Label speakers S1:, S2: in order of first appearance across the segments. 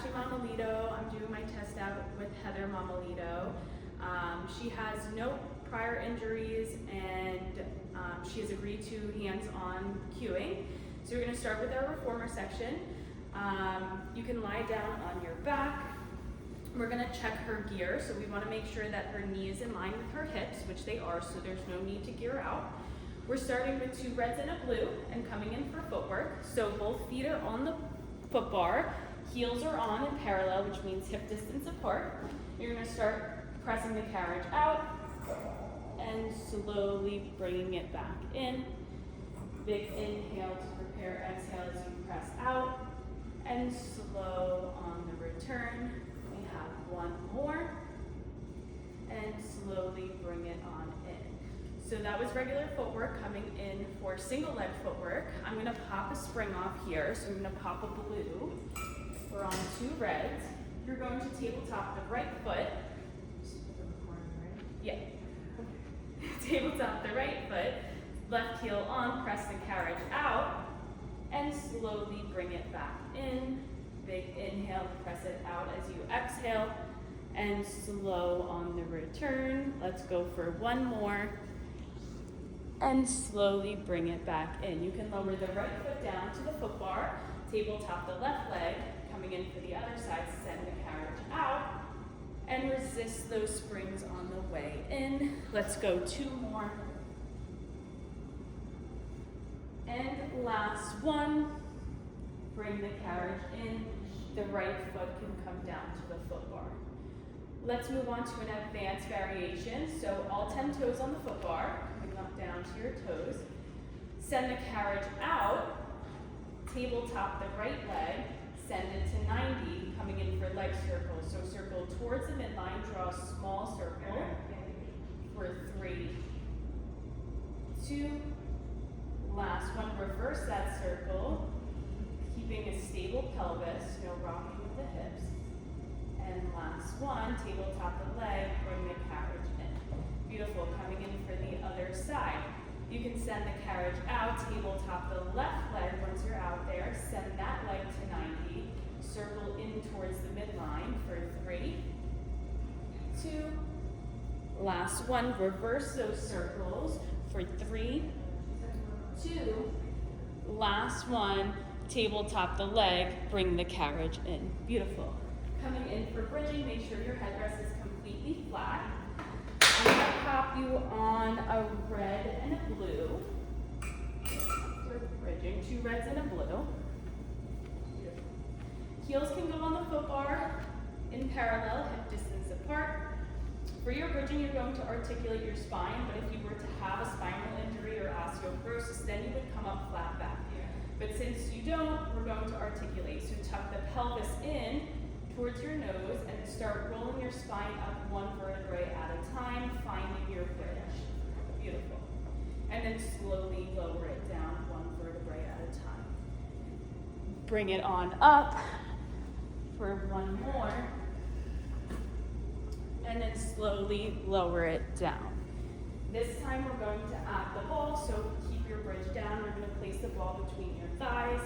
S1: Ashley Mamalito. I'm doing my test out with Heather Mamalito. She has no prior injuries and she has agreed to hands-on cueing. So we're going to start with our reformer section. You can lie down on your back. We're going to check her gear, so we want to make sure that her knee is in line with her hips, which they are, so there's no need to gear out. We're starting with 2 reds and a blue and coming in for footwork. So both feet are on the foot bar, heels are on in parallel, which means hip distance apart. You're going to start pressing the carriage out and slowly bringing it back in. Big inhale to prepare, exhale as you press out, and slow on the return. We have 1 more, and slowly bring it on in. So that was regular footwork. Coming in for single leg footwork, I'm going to pop a spring off here. So I'm going to pop a blue. We're on 2 reds. You're going to tabletop the right foot. Yeah. Tabletop the right foot. Left heel on, press the carriage out, and slowly bring it back in. Big inhale, press it out as you exhale, and slow on the return. Let's go for 1 more. And slowly bring it back in. You can lower the right foot down to the foot bar, tabletop the left leg, coming in for the other side, send the carriage out, and resist those springs on the way in. Let's go 2 more. And last one, bring the carriage in. The right foot can come down to the foot bar. Let's move on to an advanced variation. So all 10 toes on the foot bar. Down to your toes. Send the carriage out, tabletop the right leg, send it to 90, coming in for leg circles. So circle towards the midline, draw a small circle for 3, 2, last one, reverse that circle, keeping a stable pelvis, no rocking with the hips. And last one, tabletop the leg, bring the carriage in. Beautiful, coming in for the other side. You can send the carriage out, tabletop the left leg once you're out there, send that leg to 90, circle in towards the midline for 3, 2, last one, reverse those circles for 3, 2, last one, tabletop the leg, bring the carriage in. Beautiful. Coming in for bridging, make sure your headrest is completely flat. I'm going to pop you on a red and a blue. We're bridging 2 reds and a blue. Heels can go on the foot bar in parallel, hip distance apart. For your bridging, you're going to articulate your spine, but if you were to have a spinal injury or osteoporosis, then you would come up flat back. But since you don't, we're going to articulate. So tuck the pelvis in towards your nose and start rolling your spine up 1 vertebrae at a time, finding your bridge. Beautiful. And then slowly lower it down 1 vertebrae at a time. Bring it on up for 1 more. And then slowly lower it down. This time we're going to add the ball, so keep your bridge down. We're going to place the ball between your thighs.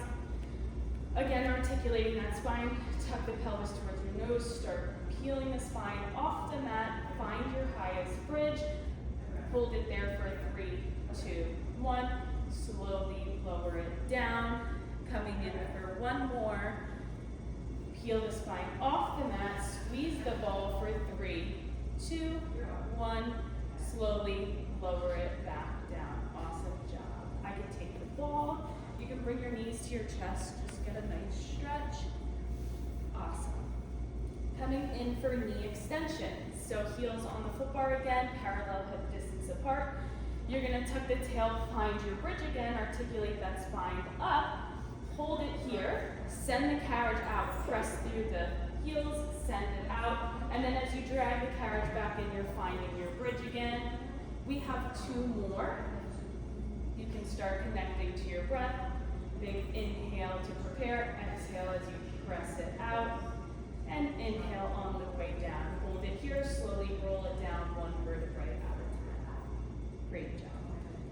S1: Again, articulating that spine, tuck the pelvis towards your nose, start peeling the spine off the mat, find your highest bridge, hold it there for 3, 2, 1, slowly lower it down, coming in for 1 more, peel the spine off the mat, squeeze the ball for 3, 2, 1, slowly lower it back down. Awesome job. I can take the ball, you can bring your knees to your chest, just get a nice stretch. Awesome. Coming in for knee extensions. So heels on the foot bar again, parallel hip distance apart. You're going to tuck the tail, find your bridge again, articulate that spine up, hold it here, send the carriage out, press through the heels, send it out, and then as you drag the carriage back in, you're finding your bridge again. We have 2 more. You can start connecting to your breath. Big inhale to prepare, exhale as you press it out, and inhale on the way down. Hold it here, slowly roll it down 1 vertebrae at a time. Great job.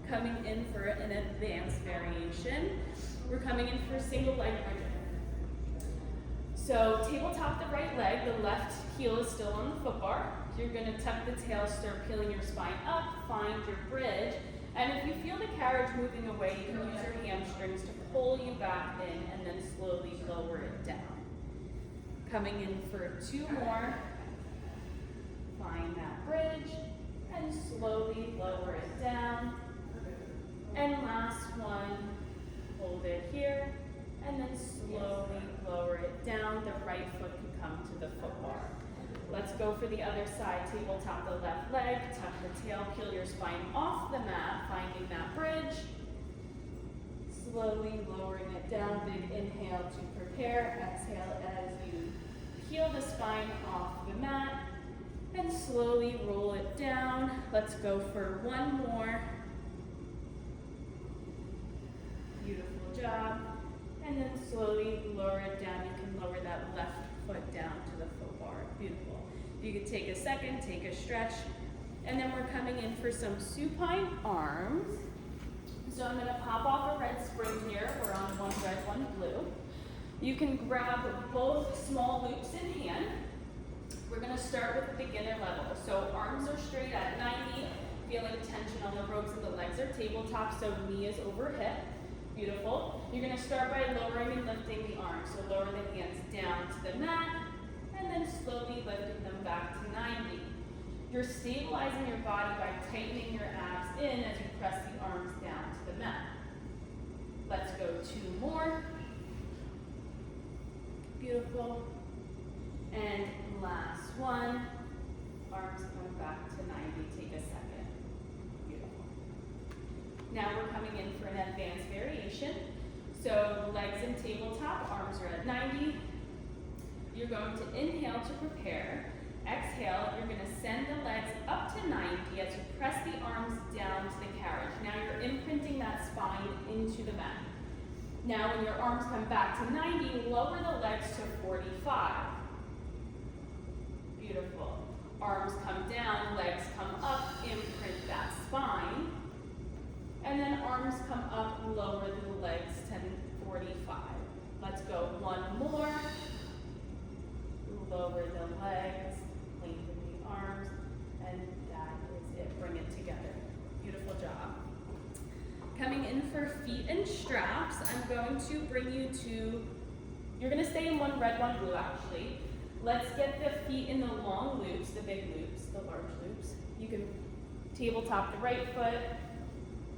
S1: Coming in for an advanced variation. We're coming in for single leg bridging. So tabletop the right leg, the left heel is still on the foot bar. You're gonna tuck the tail, start peeling your spine up, find your bridge. And if you feel the carriage moving away, you can use your hamstrings to pull you back in and then slowly lower it down. Coming in for 2 more. Find that bridge and slowly lower it down. And last one, hold it here and then slowly lower it down. The right foot can come to the foot bar. Let's go for the other side. Tabletop the left leg, tuck the tail, peel your spine off the mat, finding that bridge. Slowly lowering it down. Big inhale to prepare. Exhale as you peel the spine off the mat. And slowly roll it down. Let's go for 1 more. Beautiful job. And then slowly lower it down. You can lower that left foot down to the foot bar. Beautiful. You can take a second, take a stretch. And then we're coming in for some supine arms. So I'm gonna pop off a red spring here. We're on 1 red, 1 blue. You can grab both small loops in hand. We're gonna start with the beginner level. So arms are straight at 90, feeling tension on the ropes and the legs are tabletop, so knee is over hip. Beautiful. You're gonna start by lowering and lifting the arms. So lower the hands down to the mat, and then slowly lifting them back to 90. You're stabilizing your body by tightening your abs in as you press the arms down to the mat. Let's go 2 more. Beautiful. And last one. Arms coming back to 90. Take a second. Beautiful. Now we're coming in for an advanced variation. So legs in tabletop, arms are at 90. You're going to inhale to prepare. Exhale, you're going to send the legs up to 90 as you press the arms down to the carriage. Now you're imprinting that spine into the mat. Now when your arms come back to 90, lower the legs to 45. Beautiful. Arms come down, legs come up, imprint that spine. And then arms come up, lower the legs to 45. Let's go 1 more. Lower the legs, lengthen the arms, and that is it. Bring it together. Beautiful job. Coming in for feet and straps, I'm going to bring you to, you're going to stay in 1 red, 1 blue actually. Let's get the feet in the long loops, the big loops, the large loops. You can tabletop the right foot,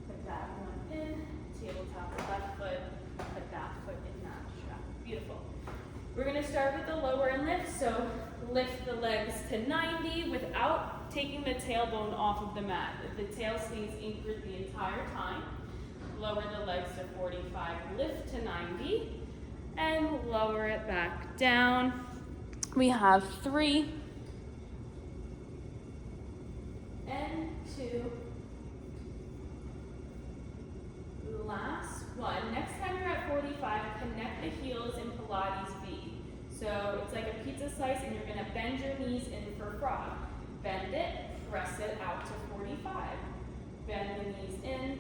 S1: put that one in, tabletop the left foot, put that foot in that strap. Beautiful. We're going to start with the lower and lift, so lift the legs to 90 without taking the tailbone off of the mat. The tail stays anchored the entire time. Lower the legs to 45, lift to 90, and lower it back down. We have 3, and 2, last one. Next time you're at 45, connect the heels in Pilates V. So it's like a pizza slice and you're gonna bend your knees in for frog. Bend it, press it out to 45. Bend the knees in,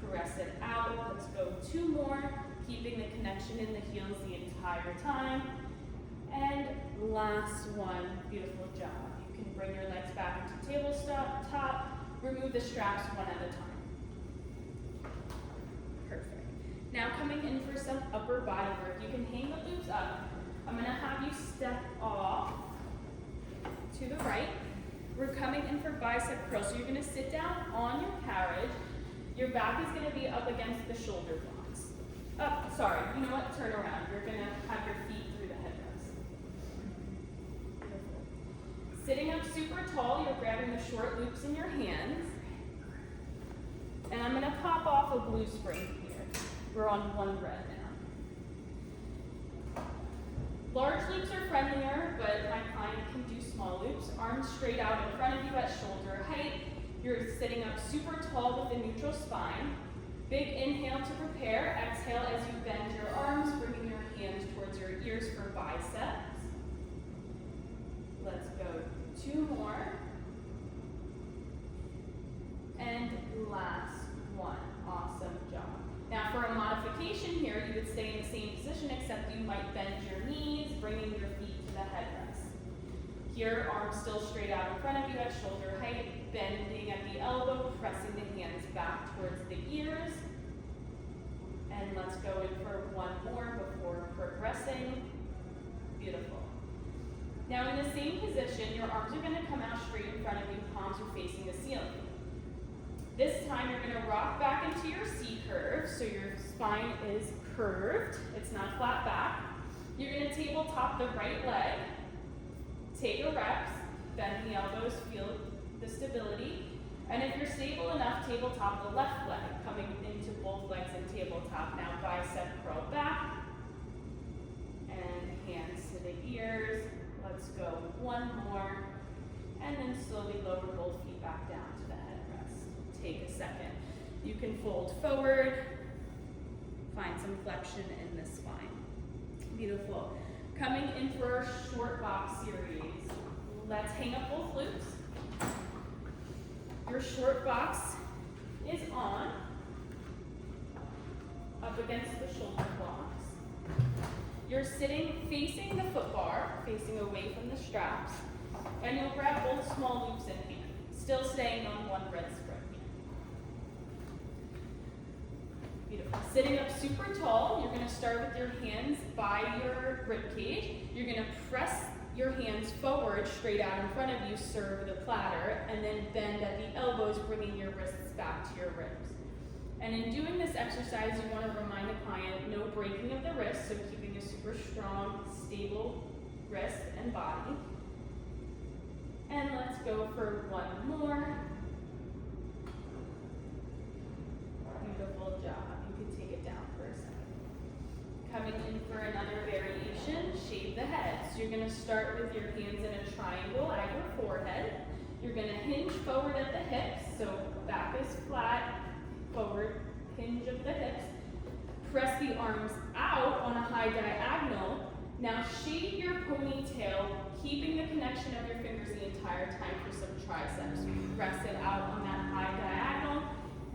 S1: press it out. Let's go 2 more, keeping the connection in the heels the entire time. And last one, beautiful job. You can bring your legs back into tabletop, remove the straps one at a time. Perfect. Now coming in for some upper body work. You can hang the loops up. I'm gonna have you step off to the right. We're coming in for bicep curls. So you're gonna sit down on your carriage. Your back is gonna be up against the shoulder blocks. Oh, sorry, you know what? Turn around. You're gonna have your feet through the headrest. Beautiful. Sitting up super tall, you're grabbing the short loops in your hands. And I'm gonna pop off a blue spring here. We're on 1 red now. Large loops are friendlier, but my client can do small loops. Arms straight out in front of you at shoulder height. You're sitting up super tall with a neutral spine. Big inhale to prepare. Exhale as you bend your arms, bringing your hands towards your ears for biceps. Let's go 2 more. And last one. Awesome job. Now for a modification here, you would stay in the same position, except you might bend your knees, bringing your feet to the headrest. Here, arms still straight out in front of you at shoulder height, bending at the elbow, pressing the hands back towards the ears. And let's go in for one more before progressing. Beautiful. Now in the same position, your arms are gonna come out straight in front of you, palms are facing the ceiling. This time you're gonna rock back into your C curve, so your spine is curved, it's not flat back. You're gonna tabletop the right leg, take a rest, bend the elbows, feel the stability. And if you're stable enough, tabletop the left leg, coming into both legs in tabletop. Now bicep curl back, and hands to the ears. Let's go one more, and then slowly lower both feet back down to the headrest. Take a second. You can fold forward, find some flexion in the spine. Beautiful. Coming in for our short box series. Let's hang up both loops. Your short box is on, up against the shoulder blocks. You're sitting facing the foot bar, facing away from the straps, and you'll grab both small loops in hand, still staying on one red spread. Beautiful. Sitting up super tall, you're gonna start with your hands by your rib cage. You're gonna press your hands forward, straight out in front of you, serve the platter, and then bend at the elbows, bringing your wrists back to your ribs. And in doing this exercise, you want to remind the client no breaking of the wrist, so keeping a super strong, stable wrist and body. And let's go for one more. Beautiful job. You can take it down for a second. Coming in for another variation, shave the head. So you're going to start with your hands in a triangle at your forehead. You're going to hinge forward at the hips, so back is flat, forward hinge of the hips. Press the arms out on a high diagonal. Now shave your ponytail, keeping the connection of your fingers the entire time for some triceps. Press it out on that high diagonal,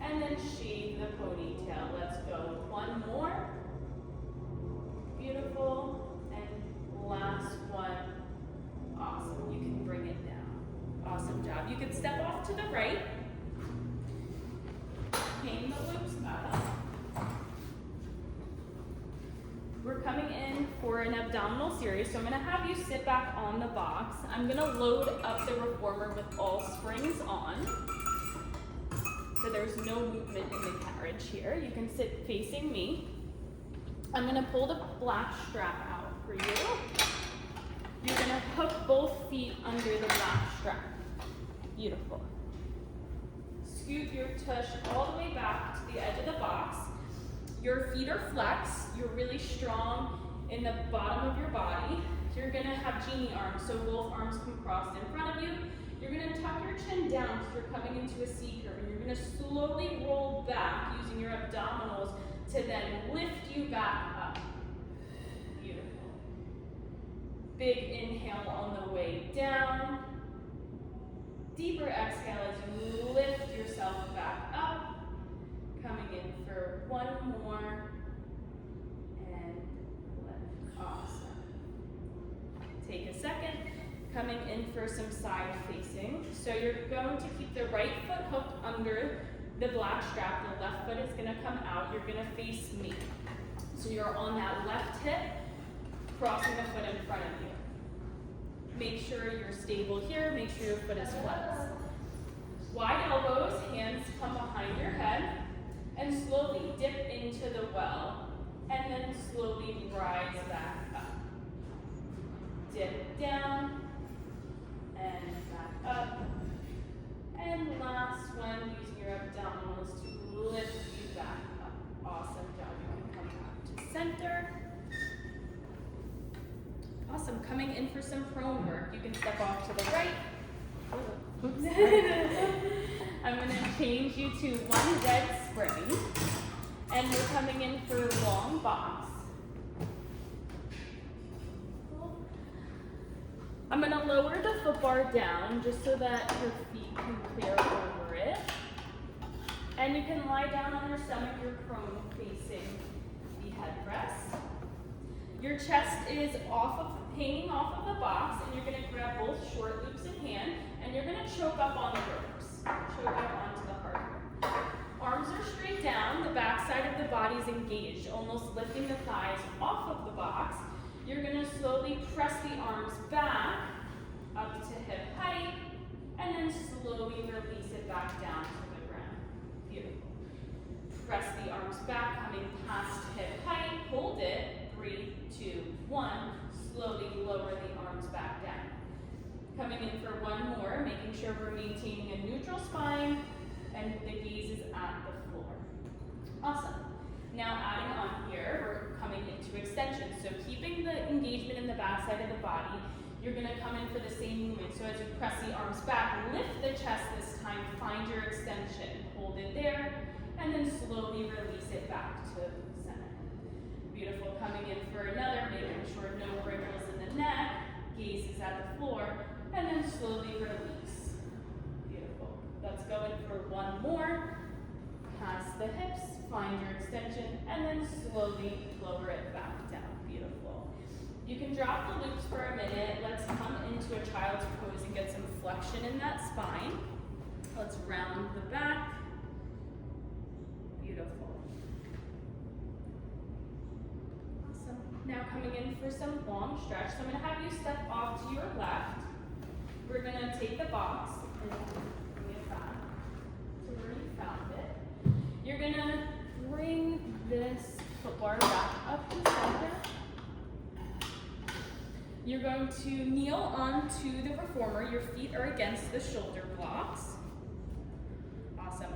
S1: and then shave the ponytail. Let's go one more. Beautiful, and last one. Awesome, you can bring it down. Awesome job. You can step off to the right. Hang the loops up. We're coming in for an abdominal series, so I'm gonna have you sit back on the box. I'm gonna load up the reformer with all springs on. So there's no movement in the carriage here. You can sit facing me. I'm gonna pull the black strap out for you. You're gonna hook both feet under the black strap. Beautiful. Scoot your tush all the way back to the edge of the box. Your feet are flexed. You're really strong in the bottom of your body. You're gonna have genie arms, so both arms come crossed in front of you. You're gonna tuck your chin down because you're coming into a C curve, and you're gonna slowly roll back using your abdominals to then lift you back up. Beautiful. Big inhale on the way down. Deeper exhale as you lift yourself back up. Coming in for one more. And lift. Awesome. Take a second. Coming in for some side facing. So you're going to keep the right foot hooked under the black strap. The left foot is going to come out. You're going to face me. So you're on that left hip, crossing the foot in front of you. Make sure you're stable here. Make sure your foot is flexed. Wide elbows, hands come behind your head, and slowly dip into the well, and then slowly rise back up. Dip down, and back up. And last one, using your abdominals to lift you back up. Awesome job. You can come back to center. Awesome. Coming in for some prone work. You can step off to the right. I'm going to change you to one dead spring. And we're coming in for long box. I'm going to lower the foot bar down just so that your feet can clear over it. And you can lie down on your stomach, you're prone facing the headrest. Your chest is hanging off of the box, and you're gonna grab both short loops in hand, and you're gonna choke up on the ropes. Choke up onto the hardware. Arms are straight down, the back side of the body is engaged, almost lifting the thighs off of the box. You're gonna slowly press the arms back up to hip height, and then slowly release it back down to the ground. Beautiful. Press the arms back, coming past hip height, hold it, 3, 2, 1. Slowly lower the arms back down. Coming in for one more, making sure we're maintaining a neutral spine, and the gaze is at the floor. Awesome. Now adding on here, we're coming into extension. So keeping the engagement in the back side of the body, you're gonna come in for the same movement. So as you press the arms back, lift the chest this time, find your extension. Hold it there, and then slowly release it back to center. Beautiful, coming in for another, making sure no wrinkles in the neck, gaze is at the floor, and then slowly release. Beautiful. Let's go in for one more. Pass the hips, find your extension, and then slowly lower it back down. Beautiful. You can drop the loops for a minute. Let's come into a child's pose and get some flexion in that spine. Let's round the back. Beautiful. Awesome. Now coming in for some long stretch. So I'm going to have you step off to your left. We're going to take the box and bring it back to where you found it. You're going to bring this foot bar back up to center. You're going to kneel onto the reformer. Your feet are against the shoulder blocks. Awesome.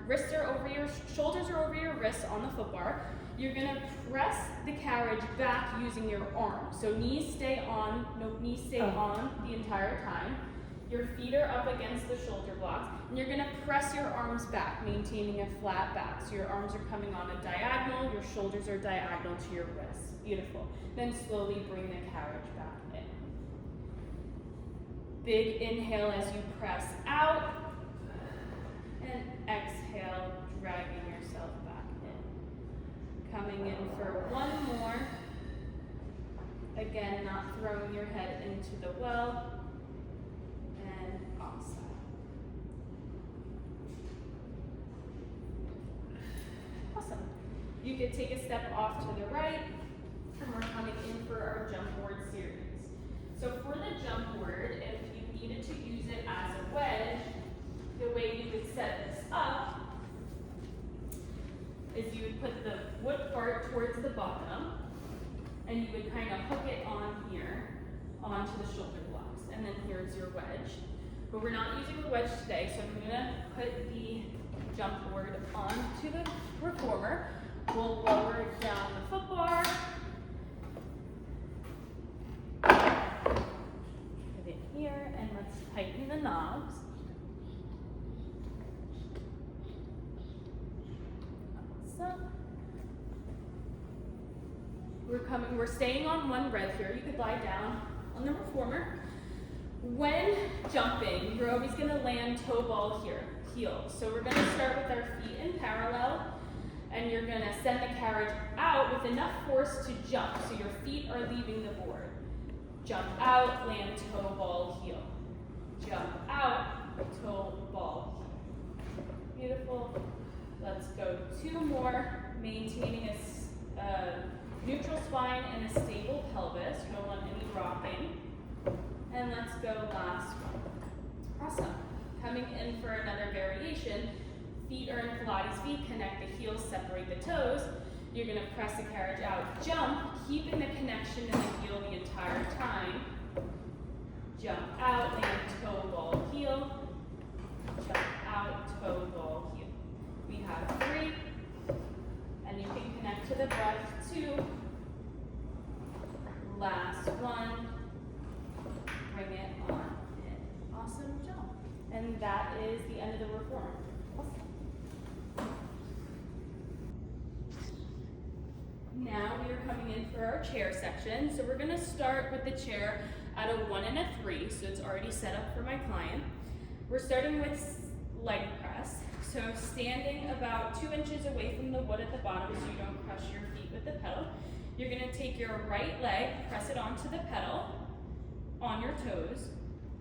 S1: Wrists are over your, shoulders are over your wrists on the foot bar. You're gonna press the carriage back using your arms. So knees stay on the entire time. Your feet are up against the shoulder blocks, and you're gonna press your arms back, maintaining a flat back. So your arms are coming on a diagonal, your shoulders are diagonal to your wrists. Beautiful. Then slowly bring the carriage back in. Big inhale as you press out, and exhale, dragging yourself back in. Coming in for one more. Again, not throwing your head into the well. And awesome. Awesome. You could take a step off to the right, and we're coming in for our jump board series. So for the jump board, if you needed to use it as a wedge, the way you would set this up is you would put the wood part towards the bottom, and you would kind of hook it on here, onto the shoulder blocks, and then here's your wedge. But we're not using the wedge today, so I'm gonna put the jump board onto the reformer. We'll lower it down the foot bar. Put it here, and let's tighten the knobs. We're staying on one breath here. You could lie down on the reformer. When jumping, you're always gonna land toe ball here, heel. So we're gonna start with our feet in parallel, and you're gonna send the carriage out with enough force to jump. So your feet are leaving the board. Jump out, land toe ball, heel. Jump out, toe ball, heel. Beautiful. Let's go two more, maintaining a neutral spine and a stable pelvis. You don't want any rocking. And let's go last one. Awesome. Coming in for another variation. Feet are in Pilates feet, connect the heels, separate the toes. You're gonna press the carriage out, jump, keeping the connection in the heel the entire time. Jump out, land toe ball, heel. Jump out, toe ball, heel. We have 3, and you can connect to the breath, 2. Last one. Bring it on in. Awesome job. And that is the end of the reform. Awesome. Now we are coming in for our chair section. So we're gonna start with the chair at a 1 and a 3. So it's already set up for my client. We're starting with leg press. So standing about 2 inches away from the wood at the bottom so you don't crush your feet with the pedal. You're gonna take your right leg, press it onto the pedal, on your toes,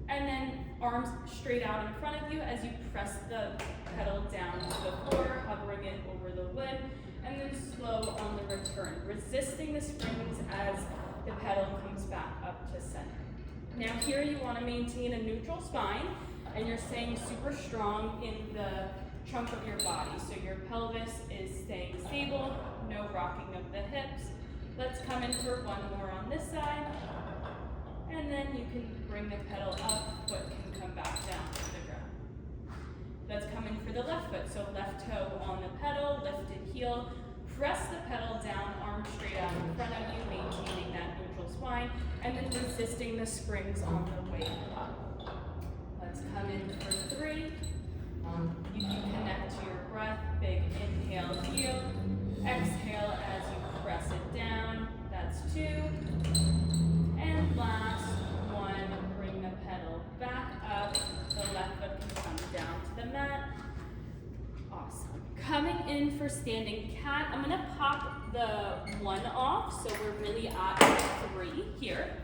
S1: and then arms straight out in front of you as you press the pedal down to the floor, hovering it over the wood, and then slow on the return, resisting the springs as the pedal comes back up to center. Now here you want to maintain a neutral spine, and you're staying super strong in the trunk of your body. So your pelvis is staying stable, no rocking of the hips. Let's come in for one more on this side. And then you can bring the pedal up, foot can come back down to the ground. Let's come in for the left foot. So left toe on the pedal, lifted heel. Press the pedal down, arms straight out in front of you, maintaining that neutral spine, and then resisting the springs on the way up. Let's come in for 3. You can connect to your breath. Big inhale here. Exhale as you press it down. That's 2. And last one, bring the pedal back up. The left foot can come down to the mat. Awesome. Coming in for standing cat, I'm gonna pop the 1 off, so we're really at 3 here.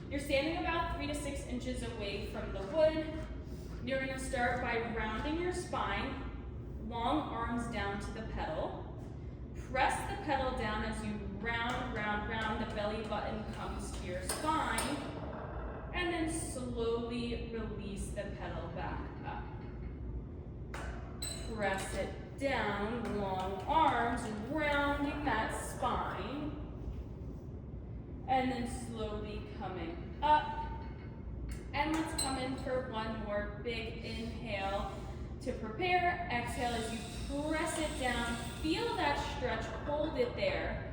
S1: You're standing about 3 to 6 inches away from the wood. You're gonna start by rounding your spine, long arms down to the pedal. Press the pedal down as you round, round, round. The belly button comes to your spine, and then slowly release the pedal back up. Press it down, long arms, rounding that spine, and then slowly coming up. And let's come in for one more big inhale to prepare. Exhale as you press it down, feel that stretch, hold it there,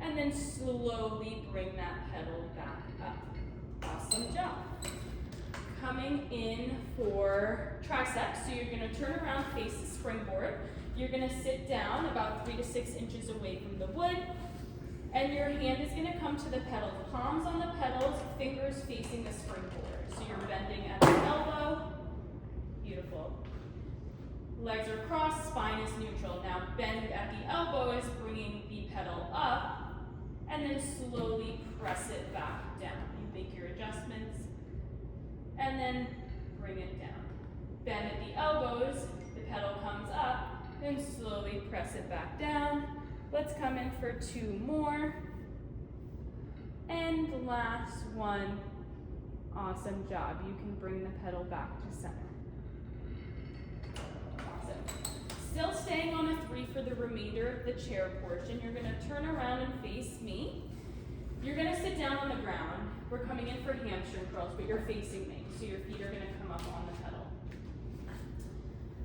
S1: and then slowly bring that pedal back up. Awesome job. Coming in for triceps, so you're gonna turn around, face the springboard. You're gonna sit down about 3 to 6 inches away from the wood, and your hand is gonna come to the pedal. Palms on the pedals, fingers facing the springboard. So you're bending at the elbow. Beautiful. Legs are crossed, spine is neutral. Now bend at the elbow is bringing the pedal up, and then slowly press it back down. You make your adjustments, and then bring it down. Bend at the elbows, the pedal comes up, then slowly press it back down. Let's come in for 2 more. And the last one. Awesome job. You can bring the pedal back to center. Awesome. Still staying on a 3 for the remainder of the chair portion. You're gonna turn around and face me. You're gonna sit down on the ground. We're coming in for hamstring curls, but you're facing me, so your feet are gonna come up on the pedal.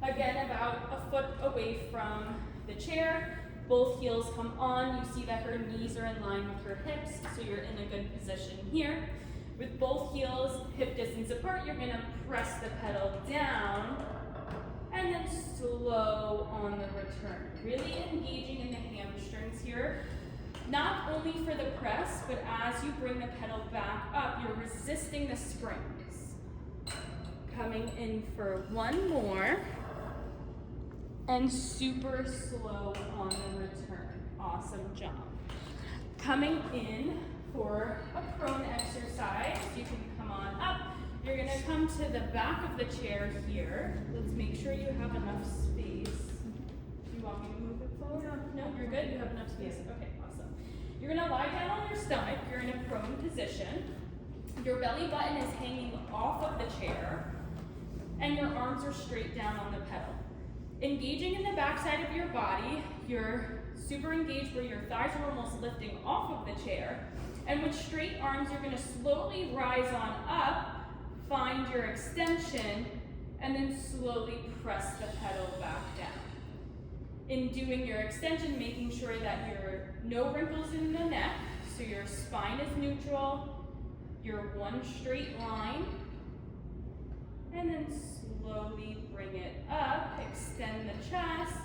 S1: Again, about a foot away from the chair. Both heels come on. You see that her knees are in line with her hips, so you're in a good position here. With both heels hip distance apart, you're gonna press the pedal down and then slow on the return. Really engaging in the hamstrings here. Not only for the press, but as you bring the pedal back up, you're resisting the springs. Coming in for 1 more. And super slow on the return. Awesome job. Coming in for a prone exercise. You can come on up. You're gonna come to the back of the chair here. Let's make sure you have enough space. Do you want me to move it forward? No, you're good? You have enough space? Okay, awesome. You're gonna lie down on your stomach. You're in a prone position. Your belly button is hanging off of the chair, and your arms are straight down on the pedal. Engaging in the backside of your body, you're super engaged where your thighs are almost lifting off of the chair. And with straight arms, you're gonna slowly rise on up, find your extension, and then slowly press the pedal back down. In doing your extension, making sure that you're no wrinkles in the neck, so your spine is neutral, you're one straight line, and then slowly bring it up, extend the chest,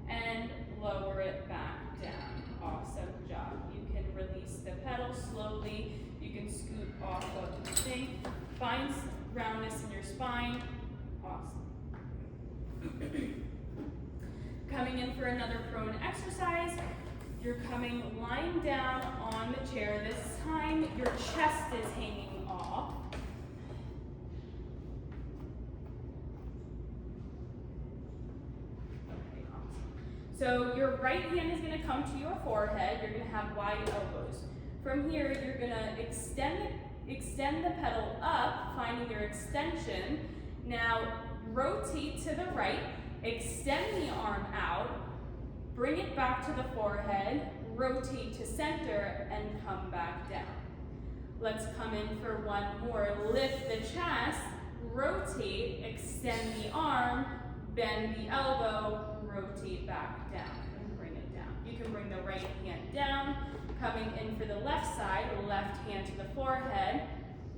S1: and lower it back down. Awesome job. You can release the pedal slowly. You can scoot off of the thing. Find roundness in your spine. Awesome. Coming in for another prone exercise. You're coming lying down on the chair. This time your chest is hanging off. Okay, awesome. So your right hand is going to come to your forehead. You're going to have wide elbows. From here, you're going to extend the pedal up, finding your extension. Now rotate to the right, extend the arm out, bring it back to the forehead, rotate to center, and come back down. Let's come in for one more. Lift the chest, rotate, extend the arm, bend the elbow, rotate back down, and bring it down. You can bring the right hand down, coming in for the left side, left hand to the forehead,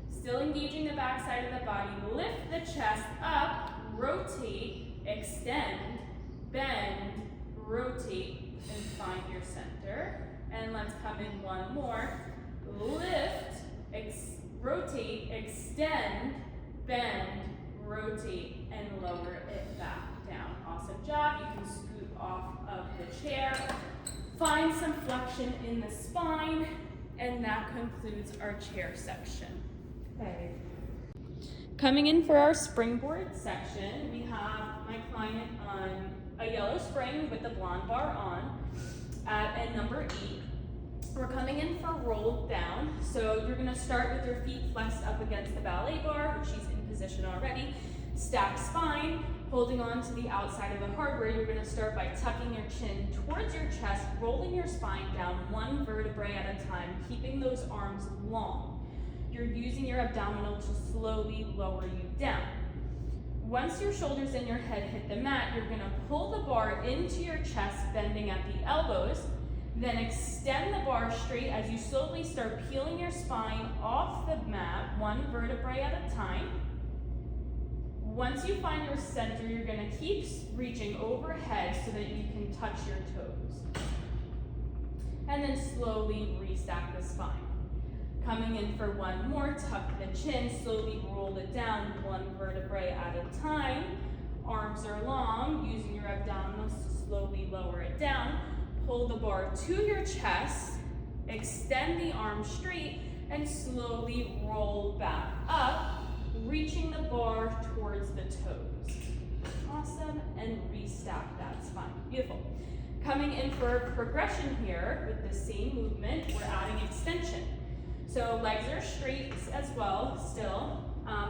S1: still engaging the back side of the body. Lift the chest up, rotate, extend, bend, rotate, and find your center. And let's come in one more. Lift, rotate, extend, bend, rotate, and lower it back down. Awesome job. You can scoot off of the chair. Find some flexion in the spine, and that concludes our chair section. Okay. Coming in for our springboard section, we have my client on a yellow spring with the blonde bar on at number 8. We're coming in for roll down. So you're gonna start with your feet flexed up against the ballet bar, which she's in position already. Stack spine, holding on to the outside of the hardware. You're gonna start by tucking your chin towards your chest, rolling your spine down one vertebrae at a time, keeping those arms long. You're using your abdominal to slowly lower you down. Once your shoulders and your head hit the mat, you're gonna pull the bar into your chest, bending at the elbows, then extend the bar straight as you slowly start peeling your spine off the mat, one vertebrae at a time. Once you find your center, you're gonna keep reaching overhead so that you can touch your toes. And then slowly restack the spine. Coming in for one more, tuck the chin, slowly roll it down one vertebrae at a time. Arms are long, using your abdominals to slowly lower it down. Pull the bar to your chest, extend the arm straight, and slowly roll back up, reaching the bar towards the toes. Awesome, and restack that spine. Beautiful. Coming in for a progression here with the same movement, we're adding extension. So legs are straight as well, still.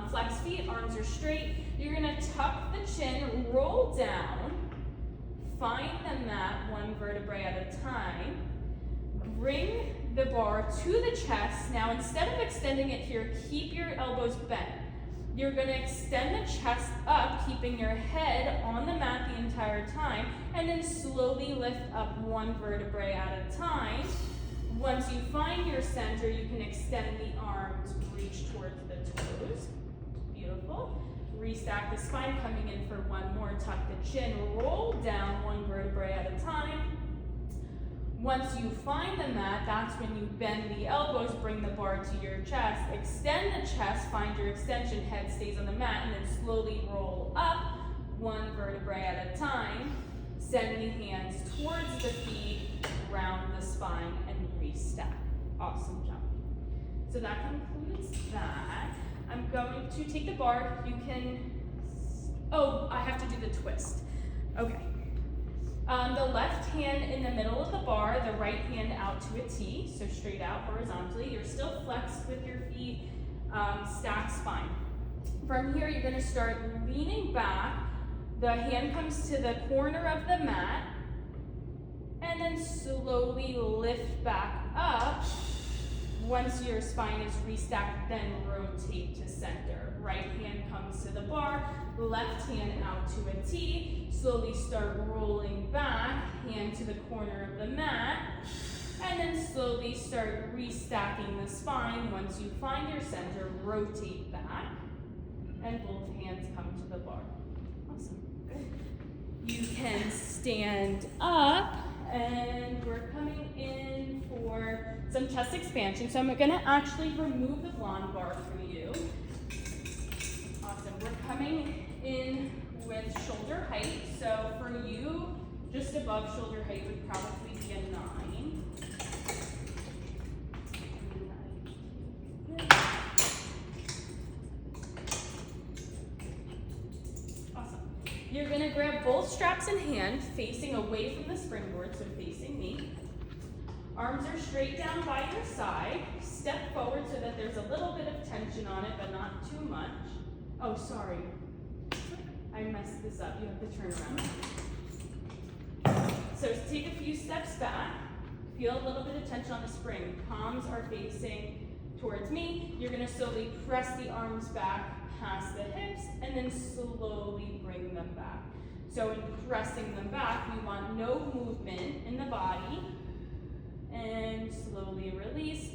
S1: Flex feet, arms are straight. You're gonna tuck the chin, roll down, find the mat one vertebrae at a time. Bring the bar to the chest. Now instead of extending it here, keep your elbows bent. You're gonna extend the chest up, keeping your head on the mat the entire time, and then slowly lift up one vertebrae at a time. Once you find your center, you can extend the arms, reach towards the toes. Beautiful. Restack the spine, coming in for one more. Tuck the chin, roll down one vertebrae at a time. Once you find the mat, that's when you bend the elbows, bring the bar to your chest, extend the chest, find your extension, head stays on the mat, and then slowly roll up one vertebrae at a time. Send the hands towards the feet, round the spine, and restack. Awesome job. So that concludes that. I'm going to take the bar. You can, oh, I have to do the twist. Okay. The left hand in the middle of the bar, the right hand out to a T, so straight out horizontally. You're still flexed with your feet, stacked spine. From here, you're gonna start leaning back. The hand comes to the corner of the mat, and then slowly lift back up. Once your spine is restacked, then rotate to center. Right hand comes to the bar, left hand out to a T. Slowly start rolling back, hand to the corner of the mat, and then slowly start restacking the spine. Once you find your center, rotate back, and both hands come to the bar. Awesome. Good. You can stand up, and we're coming in for some chest expansion. So I'm gonna actually remove the blonde bar for you. Awesome. We're coming in with shoulder height. So for you, just above shoulder height would probably be a 9. straps in hand, facing away from the springboard, so facing me. Arms are straight down by your side. Step forward so that there's a little bit of tension on it, but not too much. Oh, sorry. I messed this up. You have to turn around. So take a few steps back. Feel a little bit of tension on the spring. Palms are facing towards me. You're going to slowly press the arms back past the hips and then slowly bring them back. So in pressing them back, we want no movement in the body. And slowly release.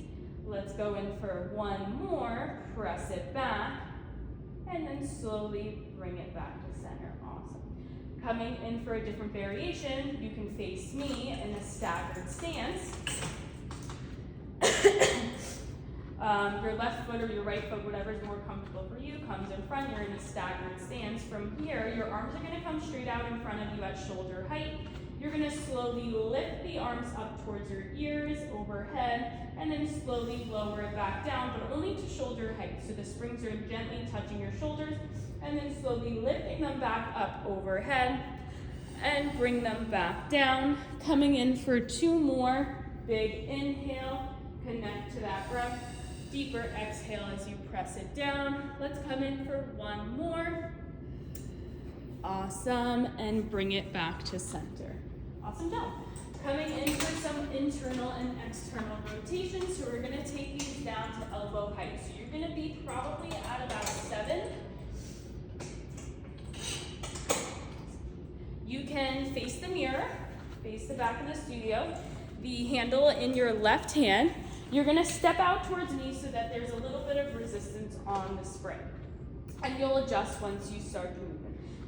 S1: Let's go in for one more. Press it back. And then slowly bring it back to center. Awesome. Coming in for a different variation, you can face me in a staggered stance. Your left foot or your right foot, whatever is more comfortable for you, comes in front. You're in a staggered stance. From here, your arms are going to come straight out in front of you at shoulder height. You're going to slowly lift the arms up towards your ears, overhead, and then slowly lower it back down, but only to shoulder height. So the springs are gently touching your shoulders, and then slowly lifting them back up overhead, and bring them back down. Coming in for two more. Big inhale, connect to that breath. Deeper exhale as you press it down. Let's come in for one more. Awesome, and bring it back to center. Awesome job. Coming in for some internal and external rotations. So we're gonna take these down to elbow height. So you're gonna be probably at about 7. You can face the mirror, face the back of the studio. The handle in your left hand. You're gonna step out towards me so that there's a little bit of resistance on the spring. And you'll adjust once you start moving.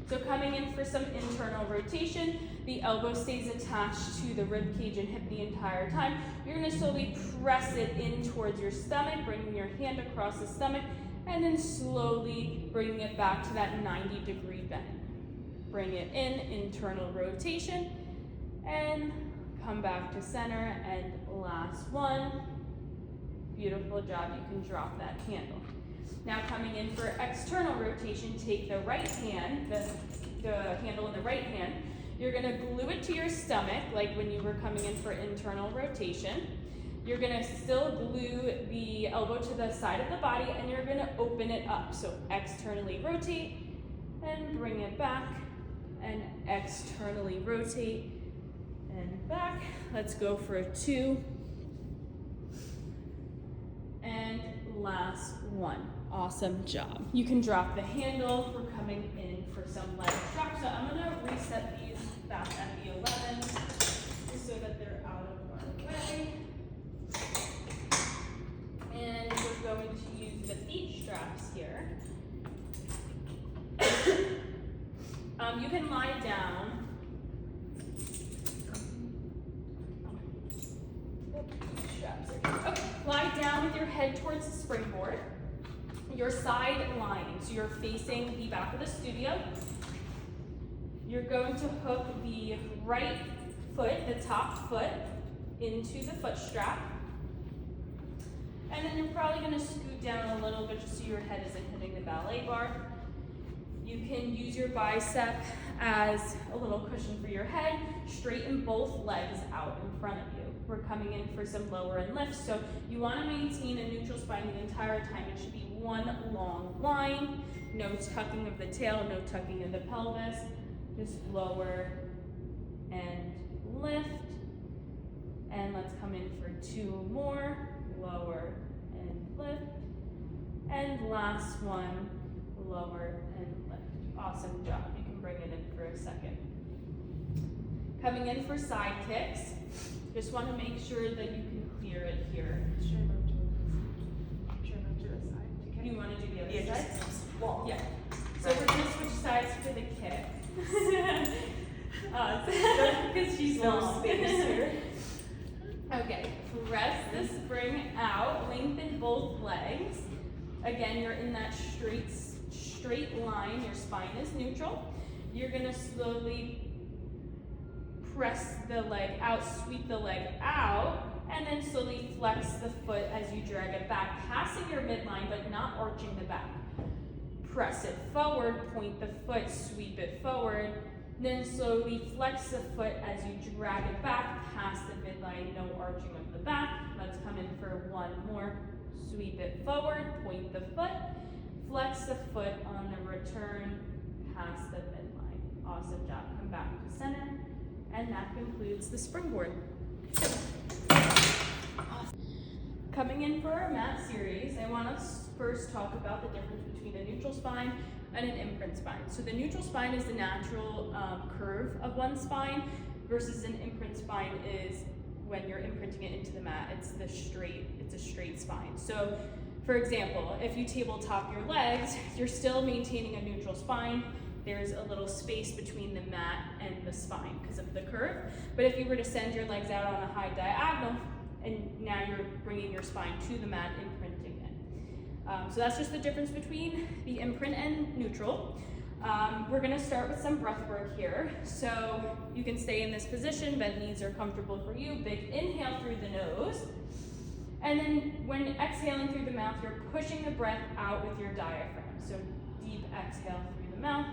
S1: So coming in for some internal rotation, the elbow stays attached to the rib cage and hip the entire time. You're gonna slowly press it in towards your stomach, bringing your hand across the stomach, and then slowly bringing it back to that 90-degree bend. Bring it in, internal rotation, and come back to center, and last one. Beautiful job, you can drop that handle. Now coming in for external rotation, take the right hand, the handle in the right hand, you're gonna glue it to your stomach, like when you were coming in for internal rotation. You're gonna still glue the elbow to the side of the body, and you're gonna open it up. So externally rotate, and bring it back, and externally rotate, and back. Let's go for a 2. And last one. Awesome job. You can drop the handle. We're coming in for some leg drop. So I'm gonna reset these back at the 11 just so that they're out of our way. And we're going to use the feet straps here. You can lie down. Okay, lie down with your head towards the springboard. Your side lying, so you're facing the back of the studio. You're going to hook the right foot, the top foot, into the foot strap. And then you're probably going to scoot down a little bit just so your head isn't hitting the ballet bar. You can use your bicep as a little cushion for your head. Straighten both legs out in front of you. We're coming in for some lower and lifts. So you want to maintain a neutral spine the entire time. It should be one long line. No tucking of the tail, no tucking of the pelvis. Just lower and lift. And let's come in for 2 more. Lower and lift. And last one, lower and lift. Awesome job. You can bring it in for a second. Coming in for side kicks. Just want to make sure that you can clear it here.
S2: Sure, move to the side.
S1: You want to do the other side?
S2: Wall.
S1: Yeah. So we're going to switch sides for the kick. Because she's long.
S2: here.
S1: Okay, press the spring out, lengthen both legs. Again, you're in that straight line, your spine is neutral. You're gonna slowly press the leg out, sweep the leg out, and then slowly flex the foot as you drag it back, passing your midline, but not arching the back. Press it forward, point the foot, sweep it forward, Then slowly flex the foot as you drag it back past the midline, no arching of the back. Let's come in for one more. Sweep it forward, point the foot, flex the foot on the return past the midline. Awesome job. Come back to center, and that concludes the springboard. Coming in for our mat series, I want to first talk about the difference between a neutral spine and an imprint spine. So the neutral spine is the natural curve of one spine versus an imprint spine is when you're imprinting it into the mat, it's a straight spine. So for example, if you tabletop your legs, you're still maintaining a neutral spine. There's a little space between the mat and the spine because of the curve. But if you were to send your legs out on a high diagonal, and now you're bringing your spine to the mat, imprinting it. So that's just the difference between the imprint and neutral. We're gonna start with some breath work here. So you can stay in this position, bent knees are comfortable for you. Big inhale through the nose. And then when exhaling through the mouth, you're pushing the breath out with your diaphragm. So deep exhale through the mouth.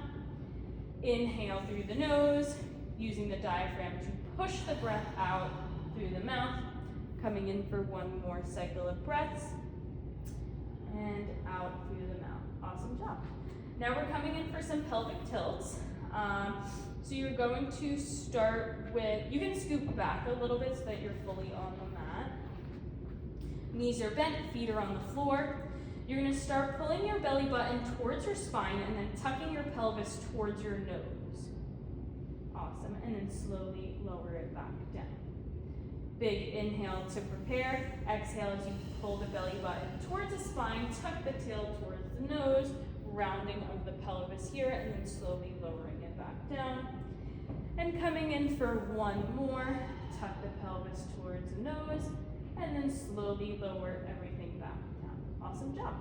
S1: Inhale through the nose, using the diaphragm to push the breath out through the mouth. Coming in for one more cycle of breaths. And out through the mouth. Awesome job. Now we're coming in for some pelvic tilts. So you're going to start with, you can scoop back a little bit so that you're fully on the mat. Knees are bent, feet are on the floor. You're gonna start pulling your belly button towards your spine and then tucking your pelvis towards your nose. Awesome, and then slowly lower it back down. Big inhale to prepare. Exhale as you pull the belly button towards the spine, tuck the tail towards the nose, rounding of the pelvis here, and then slowly lowering it back down. And coming in for one more, tuck the pelvis towards the nose, and then slowly lower everything back down. Awesome job.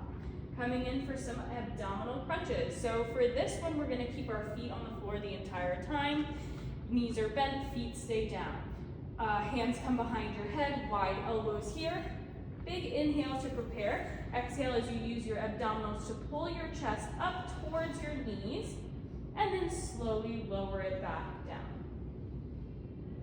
S1: Coming in for some abdominal crunches. So for this one, we're gonna keep our feet on the floor the entire time. Knees are bent, feet stay down. Hands come behind your head, wide elbows here. Big inhale to prepare. Exhale as you use your abdominals to pull your chest up towards your knees, and then slowly lower it back down.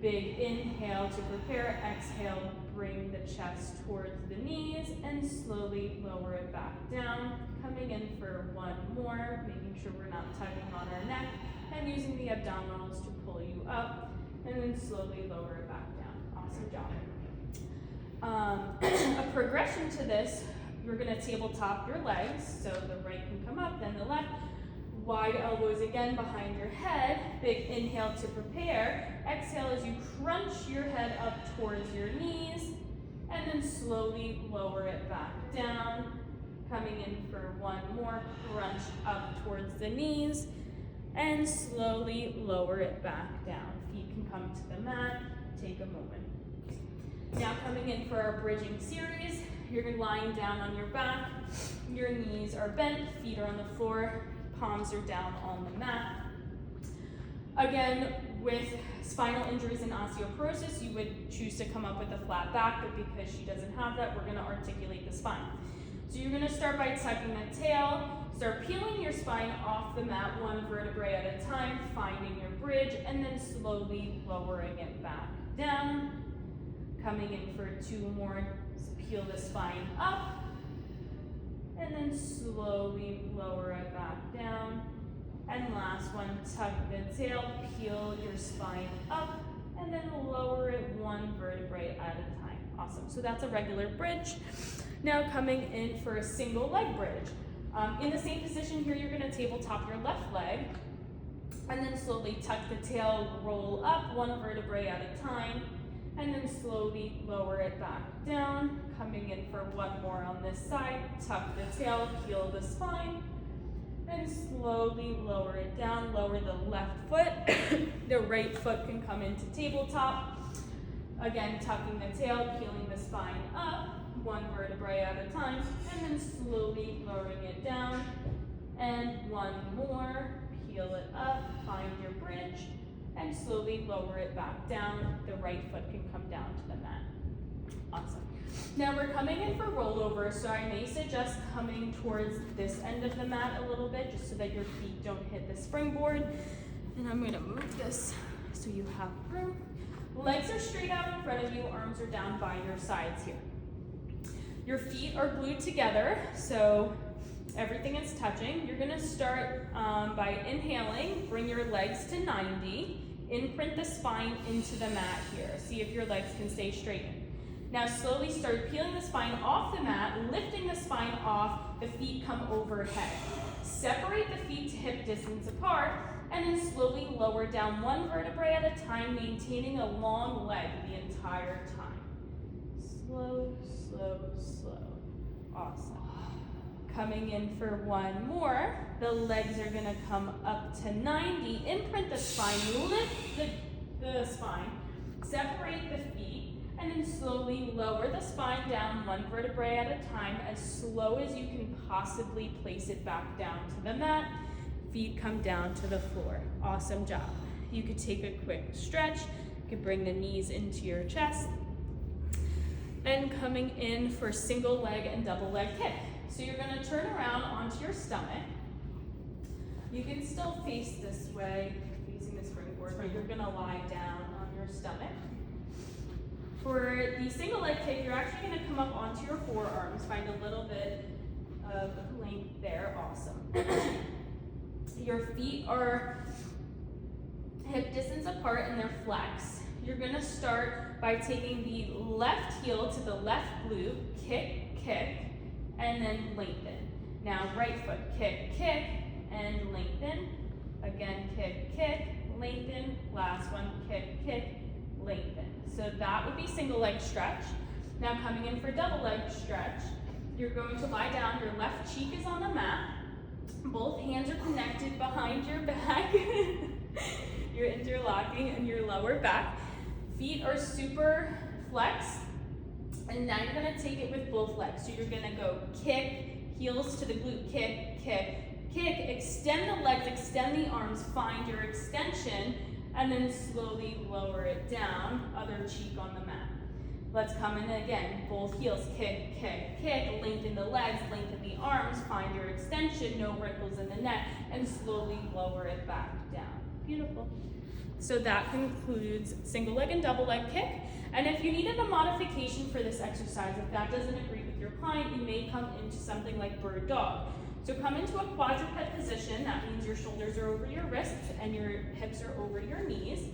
S1: Big inhale to prepare. Exhale, bring the chest towards the knees, and slowly lower it back down. Coming in for one more, making sure we're not tugging on our neck, and using the abdominals to pull you up, and then slowly lower it back down. Awesome job. A progression to this, you're gonna tabletop your legs, so the right can come up, then the left. Wide elbows again behind your head. Big inhale to prepare. Exhale as you crunch your head up towards your knees, and then slowly lower it back down. Coming in for one more, crunch up towards the knees, and slowly lower it back down. Feet can come to the mat, take a moment. Now coming in for our bridging series, you're lying down on your back, your knees are bent, feet are on the floor, palms are down on the mat. Again, with spinal injuries and osteoporosis, you would choose to come up with a flat back, but because she doesn't have that, we're gonna articulate the spine. So you're gonna start by tucking the tail, start peeling your spine off the mat one vertebrae at a time, finding your bridge, and then slowly lowering it back down. Coming in for two more, peel the spine up, and then slowly lower it back down. And last one, tuck the tail, peel your spine up, and then lower it one vertebrae at a time. Awesome, so that's a regular bridge. Now coming in for a single leg bridge. In the same position here, you're gonna tabletop your left leg, and then slowly tuck the tail, roll up one vertebrae at a time, and then slowly lower it back down. Coming in for one more on this side, tuck the tail, peel the spine, and slowly lower it down. Lower the left foot. The right foot can come into tabletop. Again, tucking the tail, peeling the spine up, one vertebrae at a time, and then slowly lowering it down. And one more, peel it up, find your bridge, and slowly lower it back down. The right foot can come down to the mat. Awesome. Now we're coming in for rollover, so I may suggest coming towards this end of the mat a little bit, just so that your feet don't hit the springboard. And I'm gonna move this so you have room. Legs are straight out in front of you, arms are down by your sides here. Your feet are glued together, so everything is touching. You're gonna start by inhaling, bring your legs to 90, imprint the spine into the mat here. See if your legs can stay straightened. Now slowly start peeling the spine off the mat, lifting the spine off, the feet come overhead. Separate the feet to hip distance apart, and then slowly lower down one vertebrae at a time, maintaining a long leg the entire time. Slow, slow, slow. Awesome. Coming in for one more. The legs are gonna come up to 90. Imprint the spine, lift the spine, separate the feet, and then slowly lower the spine down one vertebrae at a time, as slow as you can possibly place it back down to the mat. Feet come down to the floor. Awesome job. You could take a quick stretch. You could bring the knees into your chest. And coming in for single leg and double leg kick. So you're gonna turn around onto your stomach. You can still face this way, facing the springboard, but you're gonna lie down on your stomach. For the single leg kick, you're actually gonna come up onto your forearms, find a little bit of length there, awesome. Your feet are hip distance apart and they're flexed. You're gonna start by taking the left heel to the left glute, kick, kick, and then lengthen. Now right foot, kick, kick, and lengthen. Again, kick, kick, lengthen. Last one, kick, kick, lengthen. So that would be single leg stretch. Now coming in for double leg stretch, you're going to lie down, your left cheek is on the mat, both hands are connected behind your back. You're interlocking in your lower back. Feet are super flexed. And now you're gonna take it with both legs. So you're gonna go kick, heels to the glute, kick, kick, kick, extend the legs, extend the arms, find your extension, and then slowly lower it down, other cheek on the mat. Let's come in again, both heels, kick, kick, kick, lengthen the legs, lengthen the arms, find your extension, no wrinkles in the neck, and slowly lower it back down. Beautiful. So that concludes single leg and double leg kick. And if you needed a modification for this exercise, if that doesn't agree with your client, you may come into something like bird dog. So come into a quadruped position. That means your shoulders are over your wrists and your hips are over your knees.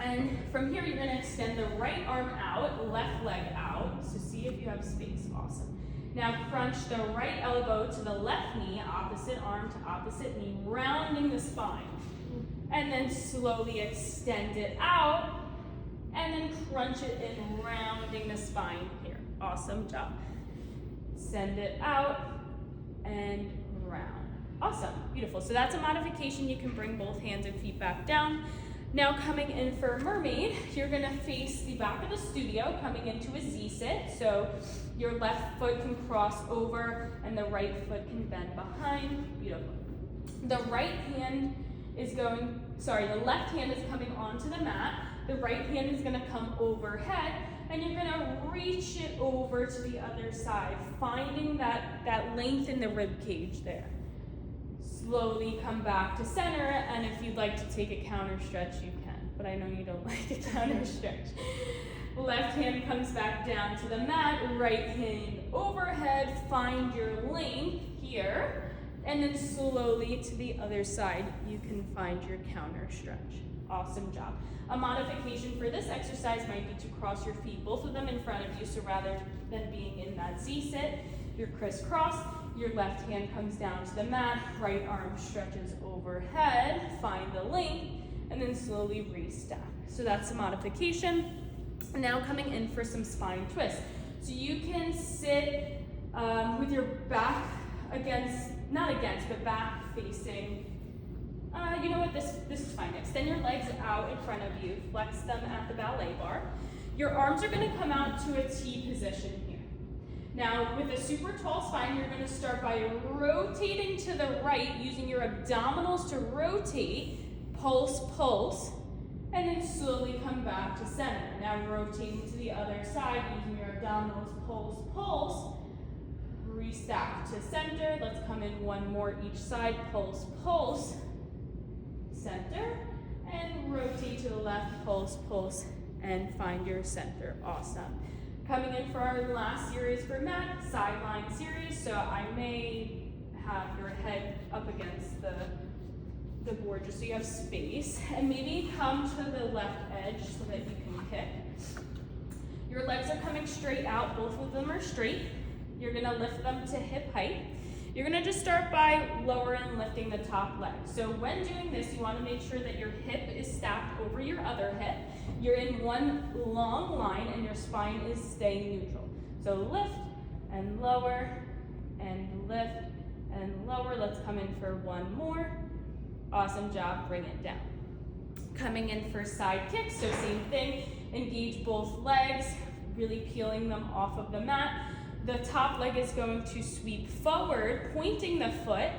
S1: And from here, you're gonna extend the right arm out, left leg out. So see if you have space, awesome. Now crunch the right elbow to the left knee, opposite arm to opposite knee, rounding the spine. And then slowly extend it out, and then crunch it in, rounding the spine here. Awesome job. Send it out and round. Awesome, beautiful. So that's a modification. You can bring both hands and feet back down. Now coming in for mermaid, you're gonna face the back of the studio, coming into a Z-sit. So your left foot can cross over and the right foot can bend behind. Beautiful. The left hand is coming onto the mat. The right hand is gonna come overhead, and you're gonna reach it over to the other side, finding that length in the rib cage there. Slowly come back to center, and if you'd like to take a counter stretch, you can, but I know you don't like a counter stretch. Left hand comes back down to the mat, right hand overhead, find your length here, and then slowly to the other side, you can find your counter stretch. Awesome job. A modification for this exercise might be to cross your feet, both of them in front of you, so rather than being in that Z-sit, you're crisscrossed, your left hand comes down to the mat, right arm stretches overhead, find the length, and then slowly restack. So that's a modification. Now coming in for some spine twists. So you can sit with your back back facing. You know what, this is fine. Extend your legs out in front of you, flex them at the ballet bar. Your arms are gonna come out to a T position here. Now, with a super tall spine, you're gonna start by rotating to the right, using your abdominals to rotate, pulse, pulse, and then slowly come back to center. Now rotating to the other side, using your abdominals, pulse, pulse, restack to center. Let's come in one more each side, pulse, pulse, center, and rotate to the left, pulse, pulse, and find your center. Awesome. Coming in for our last series for mat, sideline series. So I may have your head up against the board just so you have space, and maybe come to the left edge so that you can kick. Your legs are coming straight out, both of them are straight. You're gonna lift them to hip height. You're gonna just start by lowering and lifting the top leg. So when doing this, you wanna make sure that your hip is stacked over your other hip. You're in one long line and your spine is staying neutral. So lift and lower and lift and lower. Let's come in for one more. Awesome job, bring it down. Coming in for side kicks, so same thing. Engage both legs, really peeling them off of the mat. The top leg is going to sweep forward, pointing the foot,